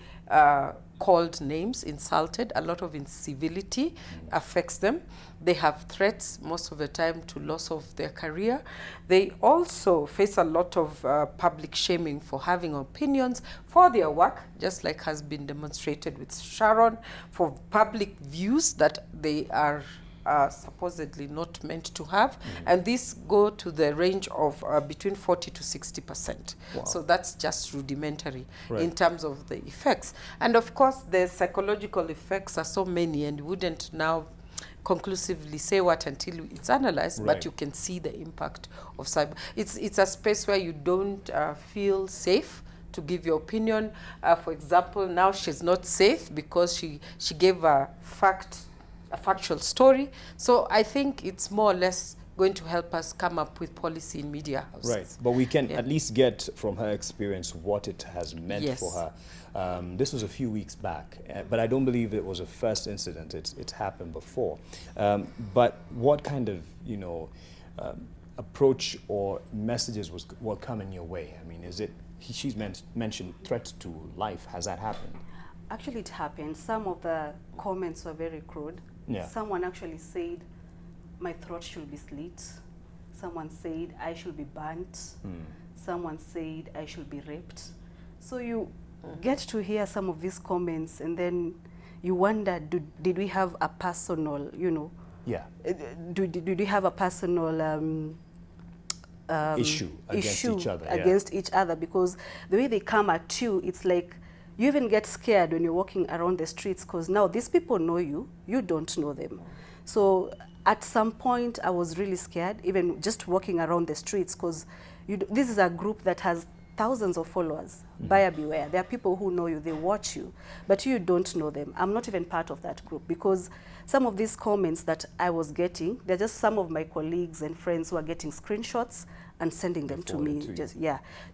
S6: called names, insulted. A lot of incivility affects them. They have threats most of the time to loss of their career. They also face a lot of public shaming for having opinions for their work, just like has been demonstrated with Sharon, for public views that they are supposedly not meant to have, and these go to the range of between 40 to 60%. Wow. So that's just rudimentary in terms of the effects. And of course, the psychological effects are so many and wouldn't now conclusively say what until it's analyzed,
S1: Right.
S6: but you can see the impact of cyber. It's a space where you don't feel safe to give your opinion. For example, now she's not safe because she gave a factual story. So I think it's more or less going to help us come up with policy in media houses.
S1: Right, but we can at least get from her experience what it has meant
S6: Yes.
S1: for her. This was a few weeks back, but I don't believe it was a first incident. It's happened before. But what kind of, you know, approach or messages were coming your way? I mean, is it, she's mentioned threats to life. Has that happened?
S10: Actually, it happened. Some of the comments were very crude.
S1: Yeah.
S10: Someone actually said, my throat should be slit. Someone said, I should be burnt. Someone said, I should be raped. So you get to hear some of these comments, and then you wonder, did we have a personal, you know,
S1: Yeah.
S10: did we have a personal
S1: Issue against each other. Yeah.
S10: against each other? Because the way they come at you, it's like you even get scared when you're walking around the streets, because now these people know you, you don't know them. So at some point I was really scared, even just walking around the streets, because this is a group that has thousands of followers. Buyer beware. There are people who know you, they watch you, but you don't know them. I'm not even part of that group, because some of these comments that I was getting, they're just some of my colleagues and friends who are getting screenshots and sending them to me.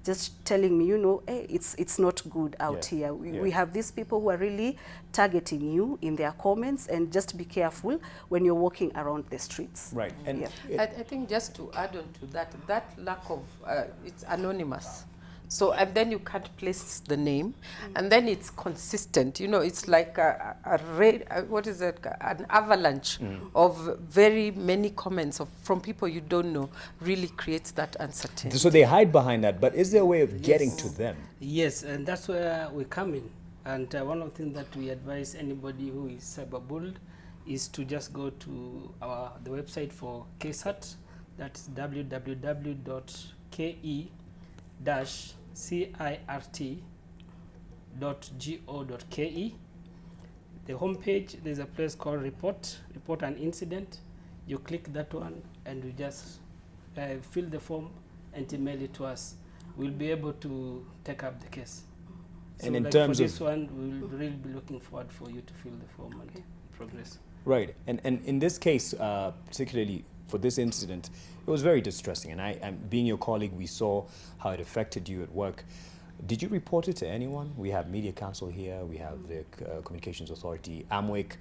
S10: Just telling me, you know, hey, it's not good out here. We have these people who are really targeting you in their comments, and just be careful when you're walking around the streets.
S1: Right. And
S6: I think just to add on to that, that lack of, it's anonymous. So, and then you can't place the name, and then it's consistent. You know, it's like what is it? An avalanche of very many comments from people you don't know really creates that uncertainty.
S1: so they hide behind that, but is there a way of getting to them?
S5: Yes, and that's where we come in. And one of the things that we advise anybody who is cyberbullied is to just go to the website for KSAT. That's www.ke-cirt.go.ke. The homepage, there's a place called report an incident. You click that one, and you just fill the form and email it to us. We'll be able to take up the case. So
S1: And in
S5: like
S1: terms
S5: for
S1: of
S5: this one, we'll really be looking forward for you to fill the form and progress.
S1: Right, and in this case, particularly for this incident, it was very distressing. And I being your colleague, we saw how it affected you at work. Did you report it to anyone? We have Media Council here, we have the Communications Authority, AMWIC.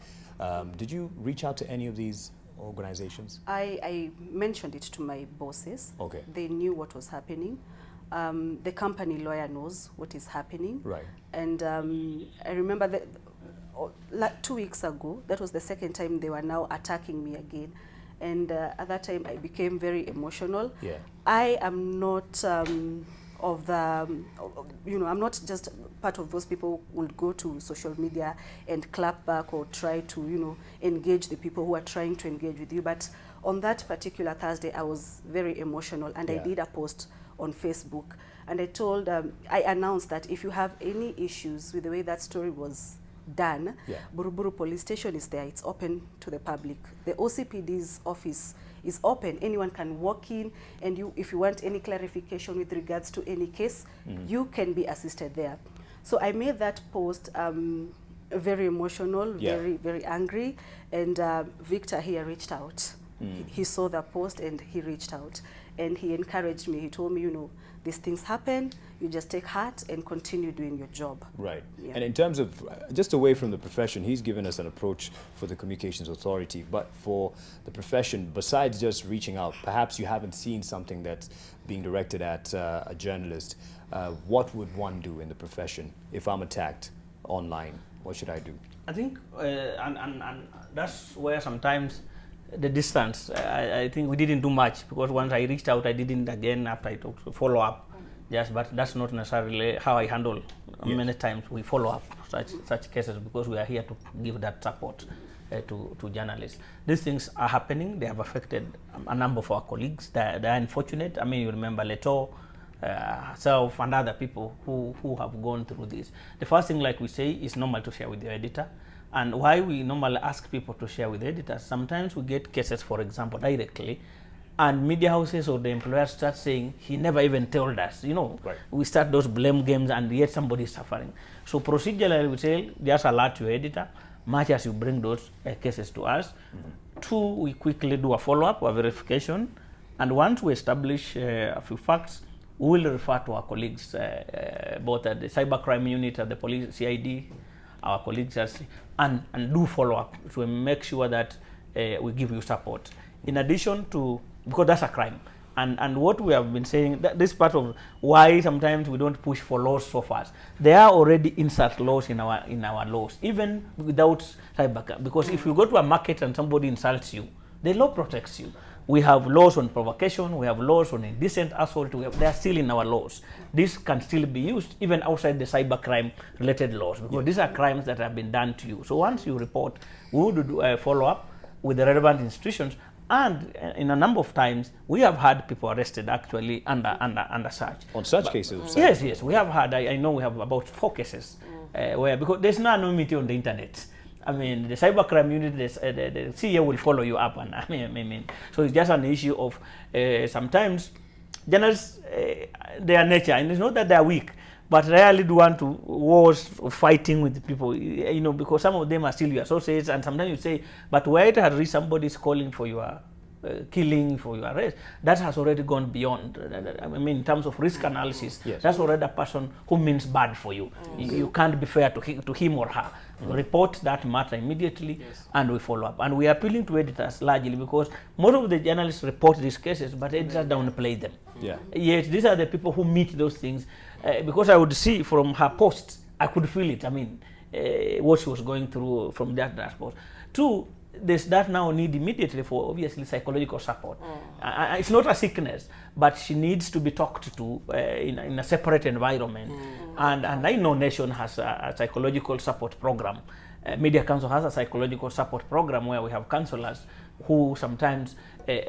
S1: Did you reach out to any of these organizations?
S10: I mentioned it to my bosses.
S1: Okay.
S10: They knew what was happening. The company lawyer knows what is happening.
S1: Right.
S10: And I remember that like 2 weeks ago, that was the second time they were now attacking me again. And at that time, I became very emotional.
S1: Yeah.
S10: I am not of the, I'm not just part of those people who would go to social media and clap back or try to, engage the people who are trying to engage with you. But on that particular Thursday, I was very emotional, and I did a post on Facebook. And I announced that if you have any issues with the way that story was done, Buruburu Police Station is there. It's open to the public. The OCPD's office is open. Anyone can walk in, and if you want any clarification with regards to any case, you can be assisted there. So I made that post very emotional, very, very angry, and Victor here reached out. He saw the post and he reached out, and he encouraged me. He told me, these things happen, you just take heart and continue doing your job.
S1: Right.
S10: Yeah.
S1: And in terms of, just away from the profession, he's given us an approach for the Communications Authority, but for the profession, besides just reaching out, perhaps you haven't seen something that's being directed at a journalist. What would one do in the profession if I'm attacked online? What should I do?
S7: I think, and that's where sometimes the distance, I think we didn't do much, because once I reached out, I didn't again after I talked to follow up. Yes, but that's not necessarily how I handle. Many times we follow up such cases, because we are here to give that support to journalists. These things are happening. They have affected a number of our colleagues. They are unfortunate. I mean, you remember Leto, herself, and other people who have gone through this. The first thing, like we say, is normal to share with your editor. And why we normally ask people to share with editors, sometimes we get cases, for example, directly, and media houses or the employers start saying, he never even told us, you know.
S1: Right.
S7: We start those blame games and yet somebody is suffering. So procedurally, we say, just alert your editor, much as you bring those cases to us. Two, we quickly do a follow-up or verification. And once we establish a few facts, we will refer to our colleagues, both at the cybercrime unit, at the police, CID, our colleagues, and do follow-up to make sure that we give you support. In addition to, because that's a crime. And what we have been saying, that this part of why sometimes we don't push for laws so fast. There are already insert laws in our laws, even without cybercrime. Because if you go to a market and somebody insults you, the law protects you. We have laws on provocation, we have laws on indecent assault, they are still in our laws. This can still be used even outside the cybercrime related laws, because these are crimes that have been done to you. So once you report, we will do a follow-up with the relevant institutions. And in a number of times, we have had people arrested actually under search.
S1: On such cases?
S7: Yes, we have had, I know we have about 4 cases where, because there's no anonymity on the internet. I mean, the cybercrime unit, the CEO will follow you up, and I mean, so it's just an issue of sometimes journalists, their nature, and it's not that they're weak, but rarely do want to wars or fighting with people, you know, because some of them are still your associates, and sometimes you say, but where it has reached, somebody is calling for your killing, for your arrest, that has already gone beyond. I mean, in terms of risk analysis, that's already a person who means bad for you. You can't be fair to him or her. Report that matter immediately, and we follow up. And we are appealing to editors largely because most of the journalists report these cases, but editors downplay them. Yet these are the people who meet those things. Because I would see from her posts, I could feel it. I mean, what she was going through from that dashboard. Two, there's that now need immediately for obviously psychological support. It's not a sickness, but she needs to be talked to in a separate environment. And I know Nation has a psychological support program. Media Council has a psychological support program where we have counselors who sometimes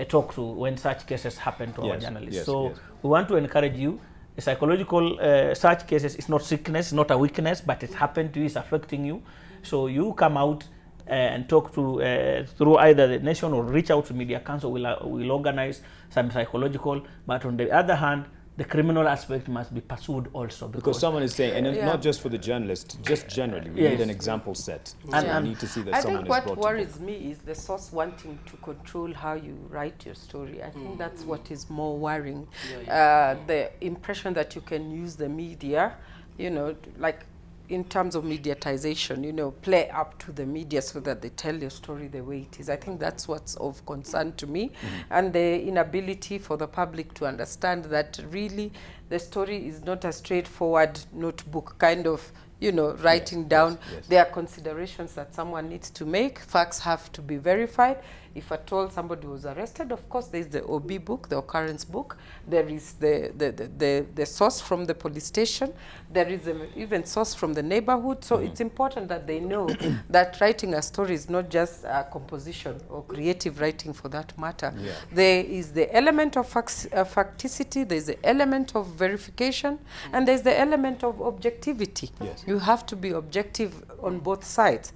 S7: talk to when such cases happen to our journalists. We want to encourage you. Psychological such cases is not sickness, not a weakness, but it happened to you, it's affecting you. So you come out and talk to through either the Nation or reach out to Media Council. We'll organize some psychological, but on the other hand, the criminal aspect must be pursued also.
S1: Because someone is saying, and not just for the journalist, just generally, we need an example set.
S6: And
S1: we need to see that someone is brought to book.
S6: I think what worries me is the source wanting to control how you write your story. I think that's what is more worrying. The impression that you can use the media, you know, like in terms of mediatization, you know, play up to the media so that they tell your story the way it is. I think that's what's of concern to me. And the inability for the public to understand that really the story is not a straightforward notebook kind of, you know, writing down. There are considerations that someone needs to make. Facts have to be verified. If at all somebody was arrested, of course, there's the OB book, the occurrence book. There is the source from the police station. There is even source from the neighborhood. So it's important that they know that writing a story is not just a composition or creative writing for that matter. There is the element of facticity, there's the element of verification, and there's the element of objectivity. You have to be objective on both sides.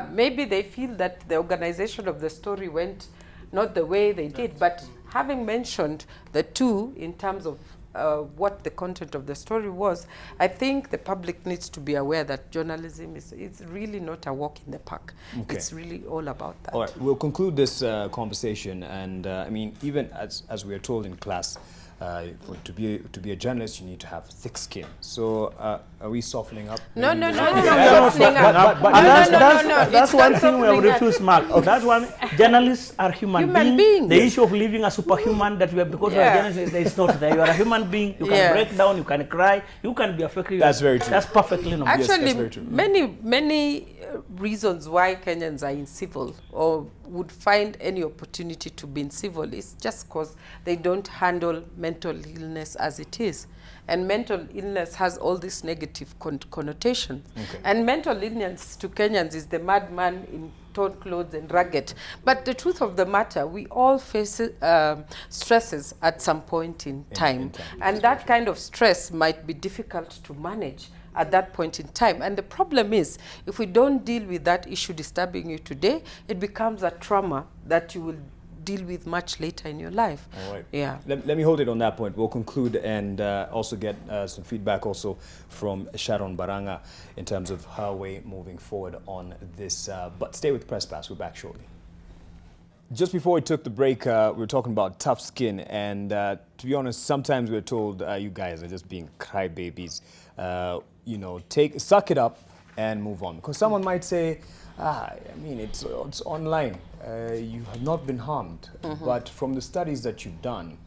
S6: Maybe they feel that the organization of the story went not the way they did, but having mentioned the two in terms of what the content of the story was, I think the public needs to be aware that journalism is really not a walk in the park. It's really all about that.
S1: All right, we'll conclude this conversation, and I mean, even as we are told in class, to be a journalist, you need to have thick skin. So, are we softening up?
S6: No.
S7: That's one thing we have refused, Mark. That's one. Journalists are human beings. The issue of living a superhuman that we have, because we are journalists, it's not there. You are a human being. You can break down. You can cry. You can be affected.
S1: That's very true.
S7: That's perfectly normal.
S6: Actually, many reasons why Kenyans are in civil or would find any opportunity to be in civil is just because they don't handle mental illness as it is. And mental illness has all these negative connotations. And mental illness to Kenyans is the madman in torn clothes and ragged. But the truth of the matter, we all face stresses at some point in time. And that kind of stress might be difficult to manage at that point in time. And the problem is, if we don't deal with that issue disturbing you today, it becomes a trauma that you will deal with much later in your life.
S1: All right.
S6: Yeah.
S1: Let me hold it on that point. We'll conclude and also get some feedback also from Sharon Baranga in terms of her way moving forward on this. But stay with Press Pass. We're back shortly. Just before we took the break, we were talking about tough skin. And to be honest, sometimes we're told you guys are just being crybabies. You know, suck it up and move on. Because someone might say, I mean, it's online. You have not been harmed. But from the studies that you've done,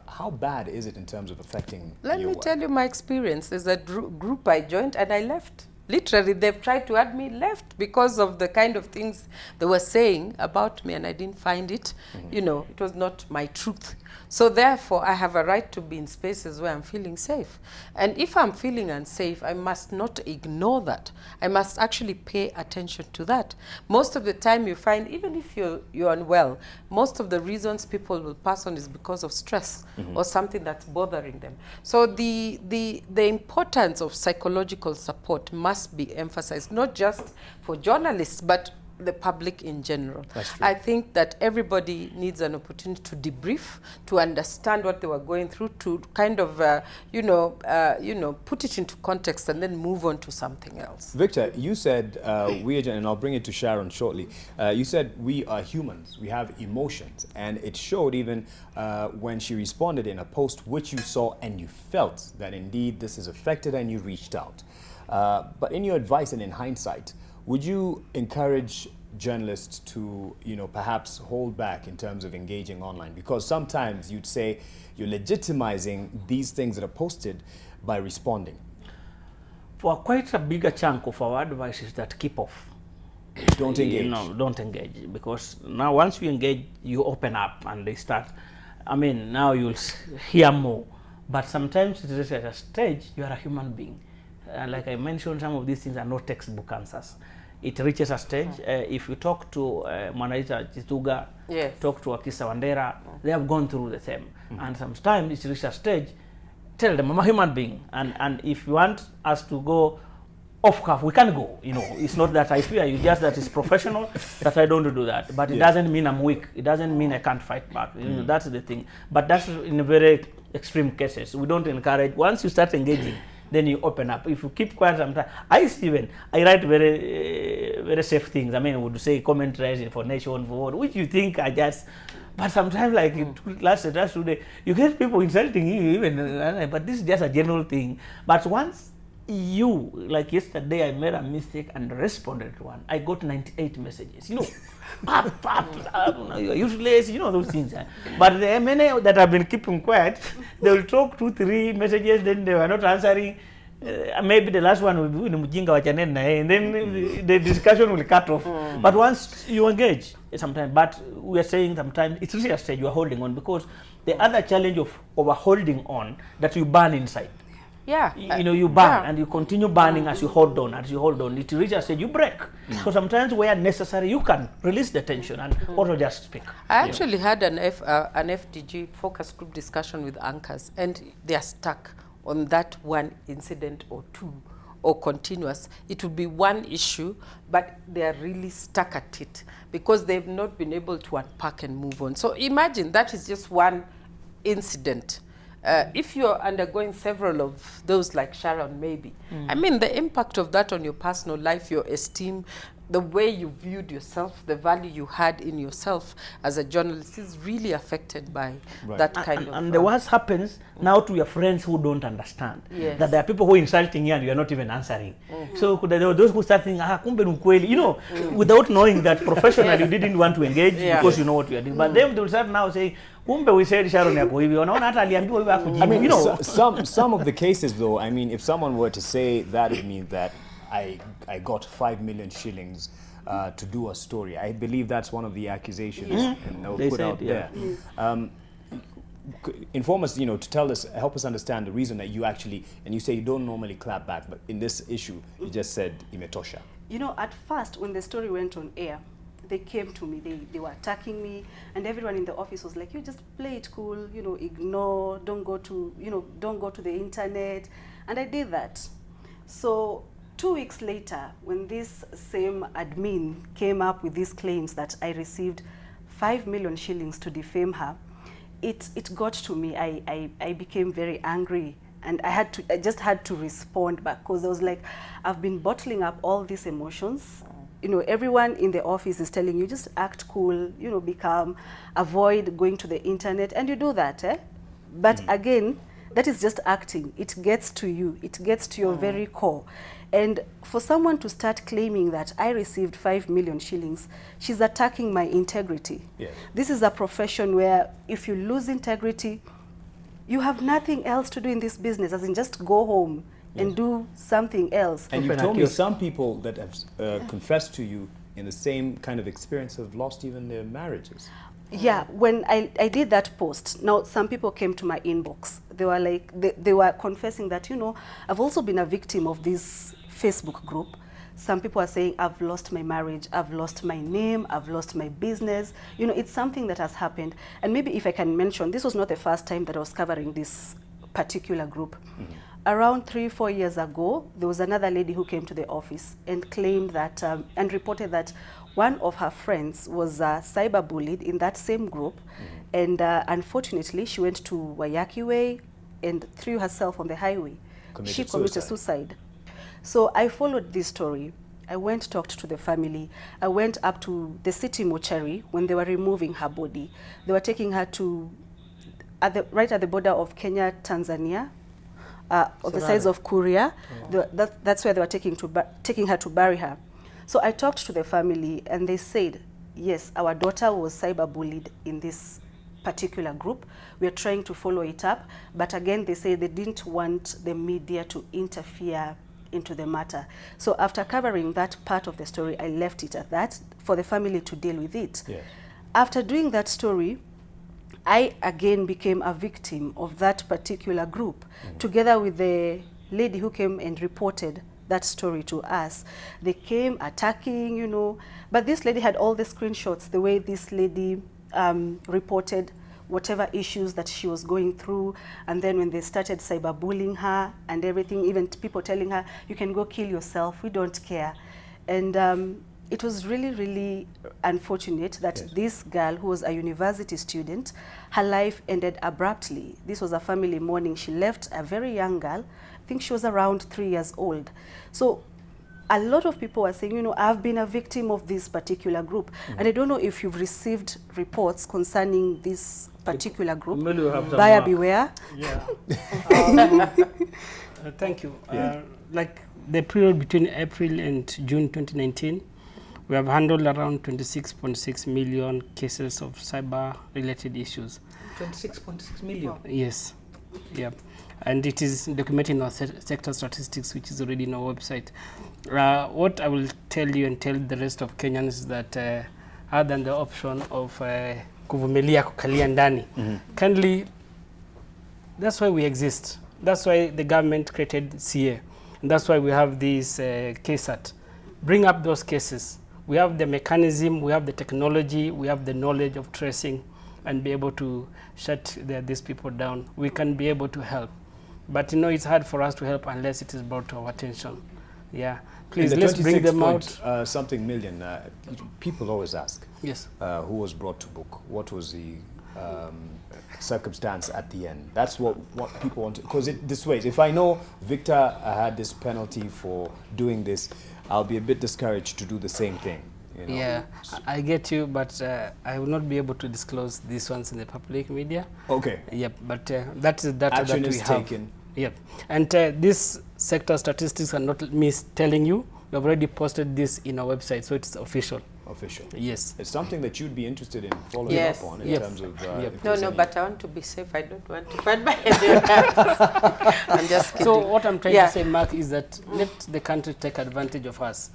S1: how bad is it in terms of affecting
S6: Let
S1: your
S6: me
S1: work?
S6: tell you my experience. There's a group I joined and I left. Literally, they've tried to add me, left because of the kind of things they were saying about me, and I didn't find it, you know, it was not my truth. So therefore, I have a right to be in spaces where I'm feeling safe. And if I'm feeling unsafe, I must not ignore that. I must actually pay attention to that. Most of the time you find, even if you're unwell, most of the reasons people will pass on is because of stress or something that's bothering them. So the importance of psychological support must be emphasized, not just for journalists, but the public in general.
S1: That's true.
S6: I think that everybody needs an opportunity to debrief, to understand what they were going through, to kind of, put it into context and then move on to something else.
S1: Victor, you said, and I'll bring it to Sharon shortly, you said we are humans, we have emotions, and it showed even when she responded in a post which you saw and you felt that indeed this is affected and you reached out. But in your advice and in hindsight, would you encourage journalists to, you know, perhaps hold back in terms of engaging online? Because sometimes you'd say you're legitimizing these things that are posted by responding.
S7: For quite a bigger chunk of our advice is that keep off.
S1: Don't engage.
S7: No, don't engage, because now once you engage, you open up and they start. I mean, now you'll hear more, but sometimes it is at a stage you are a human being. Like I mentioned, some of these things are not textbook answers. It reaches a stage. If you talk to Mwanaita Chituga, talk to Akisa Wandera, they have gone through the same. And sometimes it reaches a stage, tell them I'm a human being. And if you want us to go off cuff, we can go. You know, it's not that I fear you, just that it's professional, that I don't do that. But it doesn't mean I'm weak. It doesn't mean I can't fight back. You know, that's the thing. But that's in very extreme cases. We don't encourage. Once you start engaging, then you open up. If you keep quiet sometimes, I write very safe things. I mean, I would say commentaries for Nation, for what, which you think are just, but sometimes like last today, you get people insulting you even, but this is just a general thing. But once you, like yesterday, I made a mistake and responded to one, I got 98 messages, you know. You're useless, you know, those things. But there are many that have been keeping quiet. They will talk 2-3 messages, then they were not answering. Maybe the last one will be Mujinga Wachanena, and then the discussion will cut off. But once you engage, sometimes, but we are saying sometimes it's really a stage you are holding on, because the other challenge of holding on, that you burn inside.
S6: Yeah.
S7: You know, you burn and you continue burning as you hold on, It reaches a stage you break. So sometimes where necessary, you can release the tension and also just speak.
S6: I actually had an FDG focus group discussion with anchors, and they are stuck on that one incident or two, or continuous. It would be one issue, but they are really stuck at it because they've not been able to unpack and move on. So imagine that is just one incident. If you're undergoing several of those, like Sharon, maybe, I mean, the impact of that on your personal life, your esteem, the way you viewed yourself, the value you had in yourself as a journalist is really affected by that kind of...
S7: And the worst happens now to your friends who don't understand. That there are people who are insulting you and you are not even answering. So there were those who start thinking, kumbe nukweli, you know, without knowing that professionally you didn't want to engage because you know what you are doing. But then they will start now saying, kumbe we said Sharon yako hivi, unaona hata aliambiwa hivi hakujibu.
S1: I mean,
S7: you know.
S1: some of the cases though, I mean, if someone were to say that, it means that I got 5 million shillings to do a story. I believe that's one of the accusations and they put out there. Inform us, you know, to tell us, help us understand the reason that you actually, and you say you don't normally clap back, but in this issue, you just said imetosha.
S10: You know, at first, when the story went on air, they came to me, they were attacking me, and everyone in the office was like, you just play it cool, you know, ignore, don't go to the internet. And I did that. So 2 weeks later, when this same admin came up with these claims that I received 5 million shillings to defame her, it got to me. I became very angry, and I just had to respond back, because I was like, I've been bottling up all these emotions. You know, everyone in the office is telling you, just act cool, you know, be calm, avoid going to the internet, and you do that, eh? But again, that is just acting. It gets to you. It gets to your very core. And for someone to start claiming that I received 5 million shillings, she's attacking my integrity.
S1: Yes.
S10: This is a profession where if you lose integrity, you have nothing else to do in this business, as in just go home and do something else.
S1: And you told me some people that have confessed to you in the same kind of experience have lost even their marriages.
S10: Yeah, when I did that post, now some people came to my inbox. They were like, they were confessing that, you know, I've also been a victim of this Facebook group. Some people are saying, I've lost my marriage, I've lost my name, I've lost my business. You know, it's something that has happened. And maybe if I can mention, this was not the first time that I was covering this particular group. Around 3-4 years ago, there was another lady who came to the office and claimed that, and reported that one of her friends was cyberbullied in that same group. And unfortunately, she went to Wayaki Way and threw herself on the highway. She committed suicide. So I followed this story. I went, talked to the family. I went up to the city mortuary when they were removing her body. They were taking her to, right at the border of Kenya, Tanzania, of the size of Kuria. That's where they were taking her to bury her. So I talked to the family, and they said, yes, our daughter was cyberbullied in this particular group. We are trying to follow it up. But again, they say they didn't want the media to interfere into the matter. So after covering that part of the story, I left it at that for the family to deal with it. Yeah. After doing that story, I again became a victim of that particular group, together with the lady who came and reported that story to us. They came attacking, you know, but this lady had all the screenshots, the way this lady reported whatever issues that she was going through. And then when they started cyberbullying her and everything, even people telling her, you can go kill yourself, we don't care. And it was really, really unfortunate that this girl, who was a university student, her life ended abruptly. This was a family mourning. She left a very young girl. I think she was around 3 years old. So a lot of people are saying, you know, I've been a victim of this particular group. And I don't know if you've received reports concerning this particular group. Buyer beware.
S5: Yeah. Thank you. Like the period between April and June 2019, we have handled around 26.6 million cases of cyber-related issues.
S7: 26.6 million?
S5: Yes. Yeah. And it is documented in our sector statistics, which is already on our website. What I will tell you and tell the rest of Kenyans is that other than the option of kuvumilia kukalia ndani, kindly, that's why we exist. That's why the government created CA. And that's why we have this KSAT. Bring up those cases. We have the mechanism, we have the technology, we have the knowledge of tracing, and be able to shut these people down. We can be able to help. But you know, it's hard for us to help unless it is brought to our attention. Yeah, please, let's bring them out.
S1: Something million, people always ask,
S5: yes,
S1: who was brought to book? What was the circumstance at the end? That's what people want to, because this way, if I know Victor had this penalty for doing this, I'll be a bit discouraged to do the same thing. You know?
S5: Yeah, I get you, but I will not be able to disclose these ones in the public media.
S1: Okay.
S5: Yep, but that is data
S1: action
S5: that we
S1: is
S5: have.
S1: taken.
S5: Yep, and these sector statistics are not me telling you. We have already posted this in our website, so it's official.
S1: Official.
S5: Yes.
S1: It's something that you'd be interested in following up on in terms of.
S6: No, but I want to be safe. I don't want to find my head. I'm just kidding.
S5: So what I'm trying to say, Mark, is that let the country take advantage of us.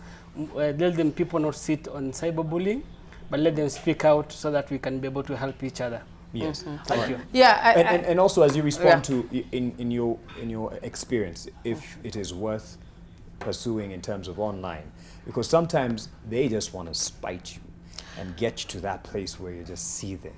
S5: Let them people not sit on cyberbullying, but let them speak out so that we can be able to help each other.
S1: Yes.
S5: Thank you.
S6: Yeah.
S1: And also, as you respond to in your experience, if it is worth pursuing in terms of online, because sometimes they just want to spite you and get you to that place where you're just seething.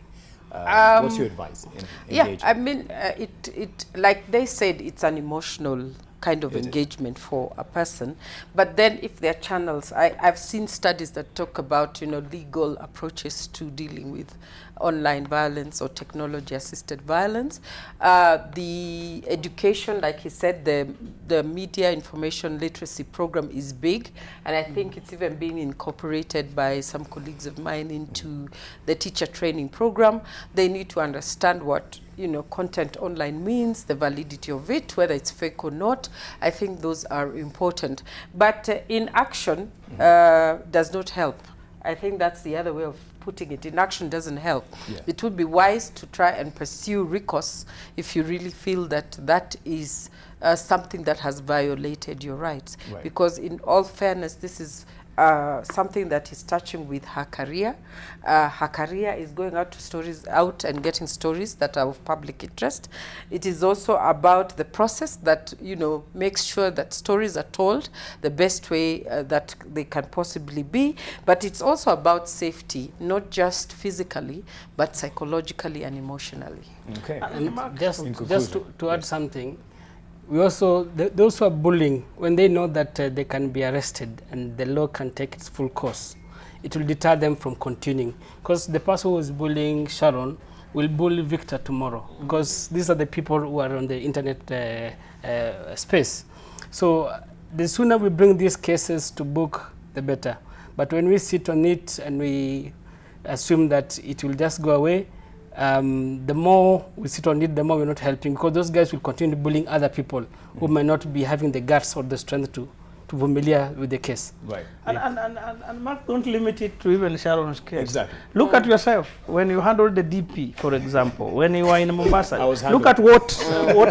S1: What's your advice?
S6: Yeah, I mean, it like they said, it's an emotional kind of engagement for a person. But then if there are channels, I've seen studies that talk about, you know, legal approaches to dealing with online violence or technology-assisted violence. The education, like he said, the media information literacy program is big, and I think it's even being incorporated by some colleagues of mine into the teacher training program. They need to understand what, you know, content online means, the validity of it, whether it's fake or not. I think those are important. But inaction does not help. I think that's the other way of putting it. Inaction doesn't help. Yeah. It would be wise to try and pursue recourse if you really feel that that is something that has violated your rights. Right. Because in all fairness, this is something that is touching with her career. Her career is going out and getting stories that are of public interest. It is also about the process that, you know, makes sure that stories are told the best way that they can possibly be. But it's also about safety, not just physically, but psychologically and emotionally.
S5: Okay. And just to add something, we also, those who are bullying, when they know that they can be arrested and the law can take its full course, it will deter them from continuing. Because the person who is bullying Sharon will bully Victor tomorrow, because these are the people who are on the internet space. So the sooner we bring these cases to book, the better. But when we sit on it and we assume that it will just go away, the more we sit on it, the more we're not helping, because those guys will continue bullying other people who may not be having the guts or the strength to familiar with the case. Right.
S7: And Mark, don't limit it to even Sharon's case.
S1: Exactly.
S7: Look at yourself. When you handled the DP, for example, when you were in Mombasa, look at what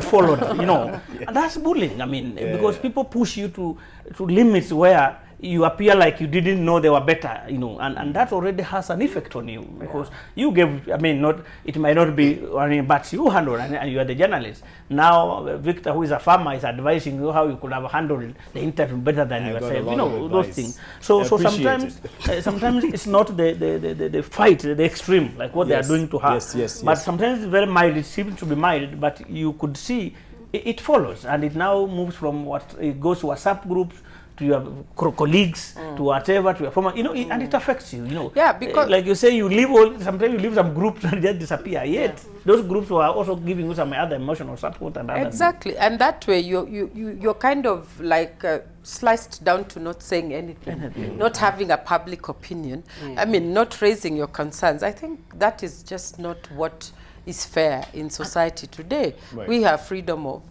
S7: followed, you know. Yeah. And that's bullying, I mean, because people push you to limits where you appear like you didn't know they were better, you know, and that already has an effect on you, because you gave, I mean, it might not be, I mean, but you handled, and you are the journalist. Now, Victor, who is a farmer, is advising you how you could have handled the interview better than yourself, you know, those things. So sometimes, sometimes it's not the fight, the extreme, like what they are doing to her. But sometimes it's very mild, it seems to be mild, but you could see it follows, and it now moves from it goes to WhatsApp groups, to your colleagues, to whatever, to your former, you know, and it affects you, you know.
S6: Yeah, because
S7: like you say, you leave sometimes you leave some groups and just disappear. Yet those groups are also giving you some other emotional support and other
S6: exactly, and that way you're kind of like sliced down to not saying anything, not having a public opinion. I mean, not raising your concerns. I think that is just not what is fair in society today. Right. We have freedom of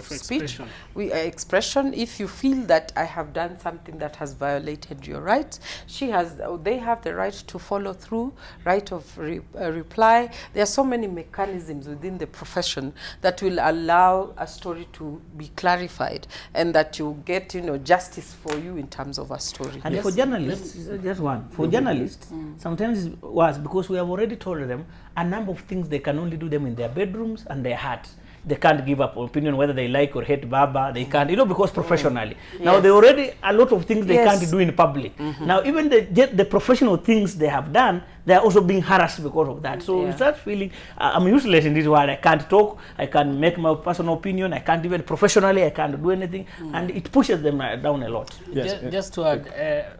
S6: speech, expression. If you feel that I have done something that has violated your rights, they have the right to follow through, right of reply. There are so many mechanisms within the profession that will allow a story to be clarified, and that you get, you know, justice for you in terms of a story.
S7: And for journalists, just one. For journalists, sometimes it was because we have already told them a number of things they can only do them in their bedrooms and their hearts. They can't give up opinion whether they like or hate Baba. They can't, you know, because professionally. Now they already a lot of things they can't do in public. Now even the professional things they have done, they are also being harassed because of that. So you start feeling I'm useless in this world. I can't talk. I can't make my personal opinion. I can't even professionally. I can't do anything, and it pushes them down a lot.
S5: Just to add,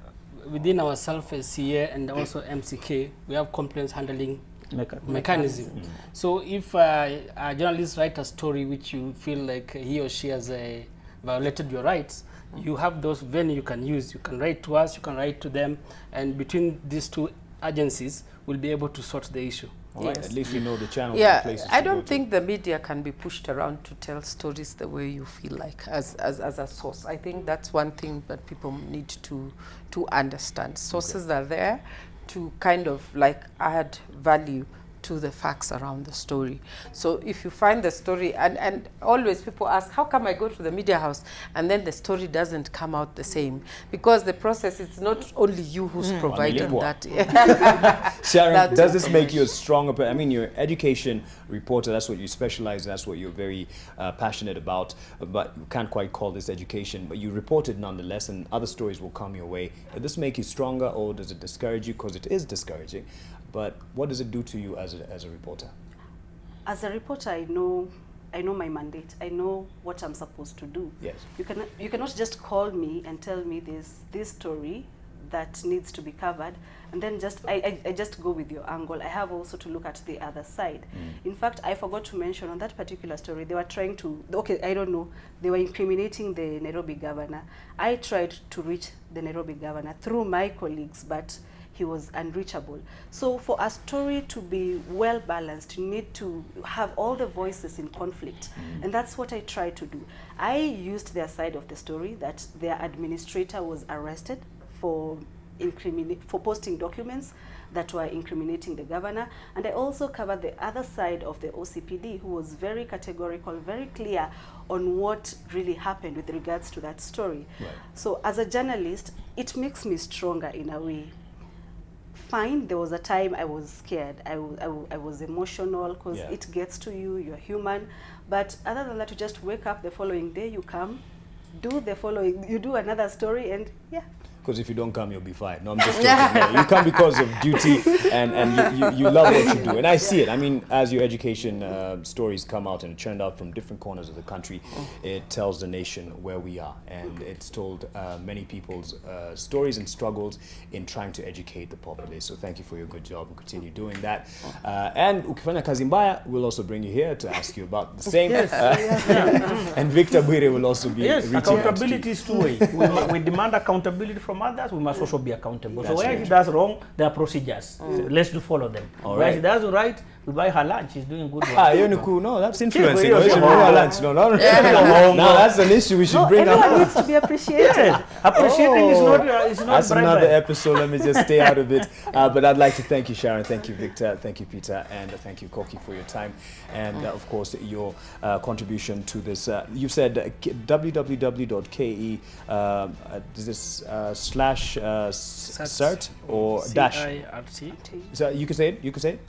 S5: within ourselves as CA and also MCK, we have complaints handling mechanism. So if a journalist writes a story which you feel like he or she has violated your rights, you have those venues you can use. You can write to us, you can write to them, and between these two agencies, we'll be able to sort the issue.
S1: All right, at least you know the channels.
S6: Yeah, I don't think the media can be pushed around to tell stories the way you feel like as a source. I think that's one thing that people need to understand. Sources are there to kind of like add value to the facts around the story. So if you find the story, and always people ask, how come I go to the media house and then the story doesn't come out the same? Because the process is not only you who's providing that.
S1: Sharon, does this make you a stronger, I mean, you're an education reporter, that's what you specialize in, that's what you're very passionate about, but you can't quite call this education, but you report it nonetheless, and other stories will come your way. Does this make you stronger, or does it discourage you? Because it is discouraging. But what does it do to you as a reporter?
S10: As a reporter, I know I know my mandate. I know what I'm supposed to do.
S1: Yes.
S10: You cannot just call me and tell me this story that needs to be covered, and then I just go with your angle. I have also to look at the other side. In fact, I forgot to mention on that particular story, they were trying to, okay, I don't know, they were incriminating the Nairobi governor. I tried to reach the Nairobi governor through my colleagues, but he was unreachable. So for a story to be well balanced, you need to have all the voices in conflict. And that's what I tried to do. I used their side of the story, that their administrator was arrested for posting documents that were incriminating the governor. And I also covered the other side of the OCPD, who was very categorical, very clear on what really happened with regards to that story.
S1: Right.
S10: So as a journalist, it makes me stronger in a way. Fine, there was a time I was scared. I was emotional, because it gets to you, you're human. But other than that, you just wake up the following day, you come, you do another story, and yeah.
S1: Because if you don't come, you'll be fired. No, I'm just joking. No, you come because of duty, and you love what you do. And I see it. I mean, as your education stories come out and it churned out from different corners of the country, it tells the nation where we are. And it's told many people's stories and struggles in trying to educate the populace. So thank you for your good job, and continue doing that. And ukifanya kazi mbaya, we'll also bring you here to ask you about the same. And Victor Bwire will also be reaching
S7: accountability is two-way. We demand accountability from others, we must also be accountable.
S1: That's
S7: so where he does wrong, there are procedures. So let's do follow them. Where he does right, we buy her lunch. She's doing good work.
S1: No, that's influencing. No, lunch. No. Now that's an issue we should bring up.
S10: Everyone needs to be appreciated.
S7: Appreciating is not
S1: that's another episode. Let me just stay out of it. But I'd like to thank you, Sharon. Thank you, Victor. Thank you, Peter. And thank you, Koki, for your time. And of course, your contribution to this. You said www.ke /cert or dash.
S5: CIRT.
S1: So you can say it. You can say it.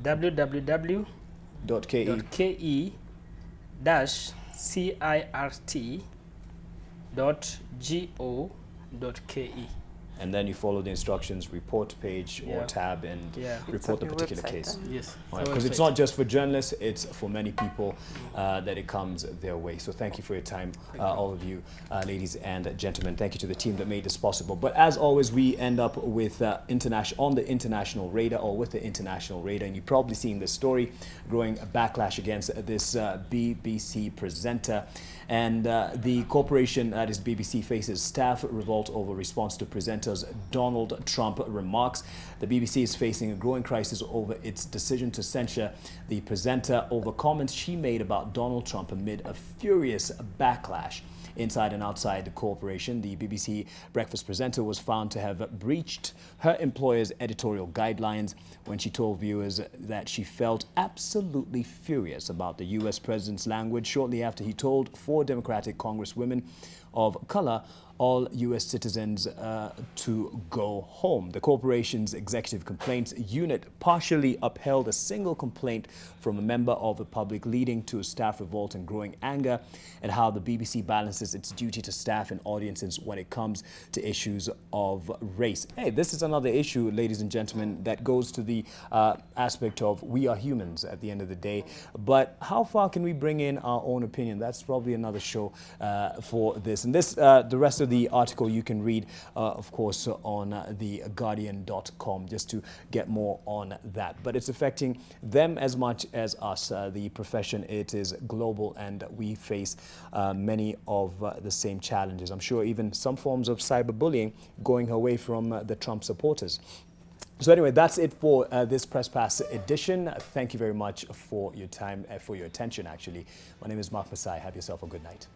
S5: www.ke-cirt.go.ke.
S1: And then you follow the instructions, report page or tab, and report the particular case.
S5: Yes.
S1: Because it's not just for journalists, it's for many people that it comes their way. So thank you for your time, all of you, ladies and gentlemen. Thank you to the team that made this possible. But as always, we end up with on the international radar, or with the international radar. And you've probably seen this story, growing a backlash against this BBC presenter. And the corporation that is BBC faces staff revolt over response to presenter's Donald Trump remarks. The BBC is facing a growing crisis over its decision to censure the presenter over comments she made about Donald Trump amid a furious backlash. Inside and outside the corporation, the BBC breakfast presenter was found to have breached her employer's editorial guidelines when she told viewers that she felt absolutely furious about the U.S. president's language shortly after he told 4 Democratic Congresswomen of color, all U.S. citizens, to go home. The corporation's executive complaints unit partially upheld a single complaint from a member of the public, leading to a staff revolt and growing anger at how the BBC balances its duty to staff and audiences when it comes to issues of race. Hey, this is another issue, ladies and gentlemen, that goes to the aspect of we are humans at the end of the day. But how far can we bring in our own opinion? That's probably another show for this. And this, the rest of the article you can read, of course, on theguardian.com, just to get more on that. But it's affecting them as much as us. The profession, it is global, and we face many of the same challenges. I'm sure even some forms of cyberbullying going away from the Trump supporters. So anyway, that's it for this Press Pass edition. Thank you very much for your time, for your attention, actually. My name is Mark Masai. Have yourself a good night.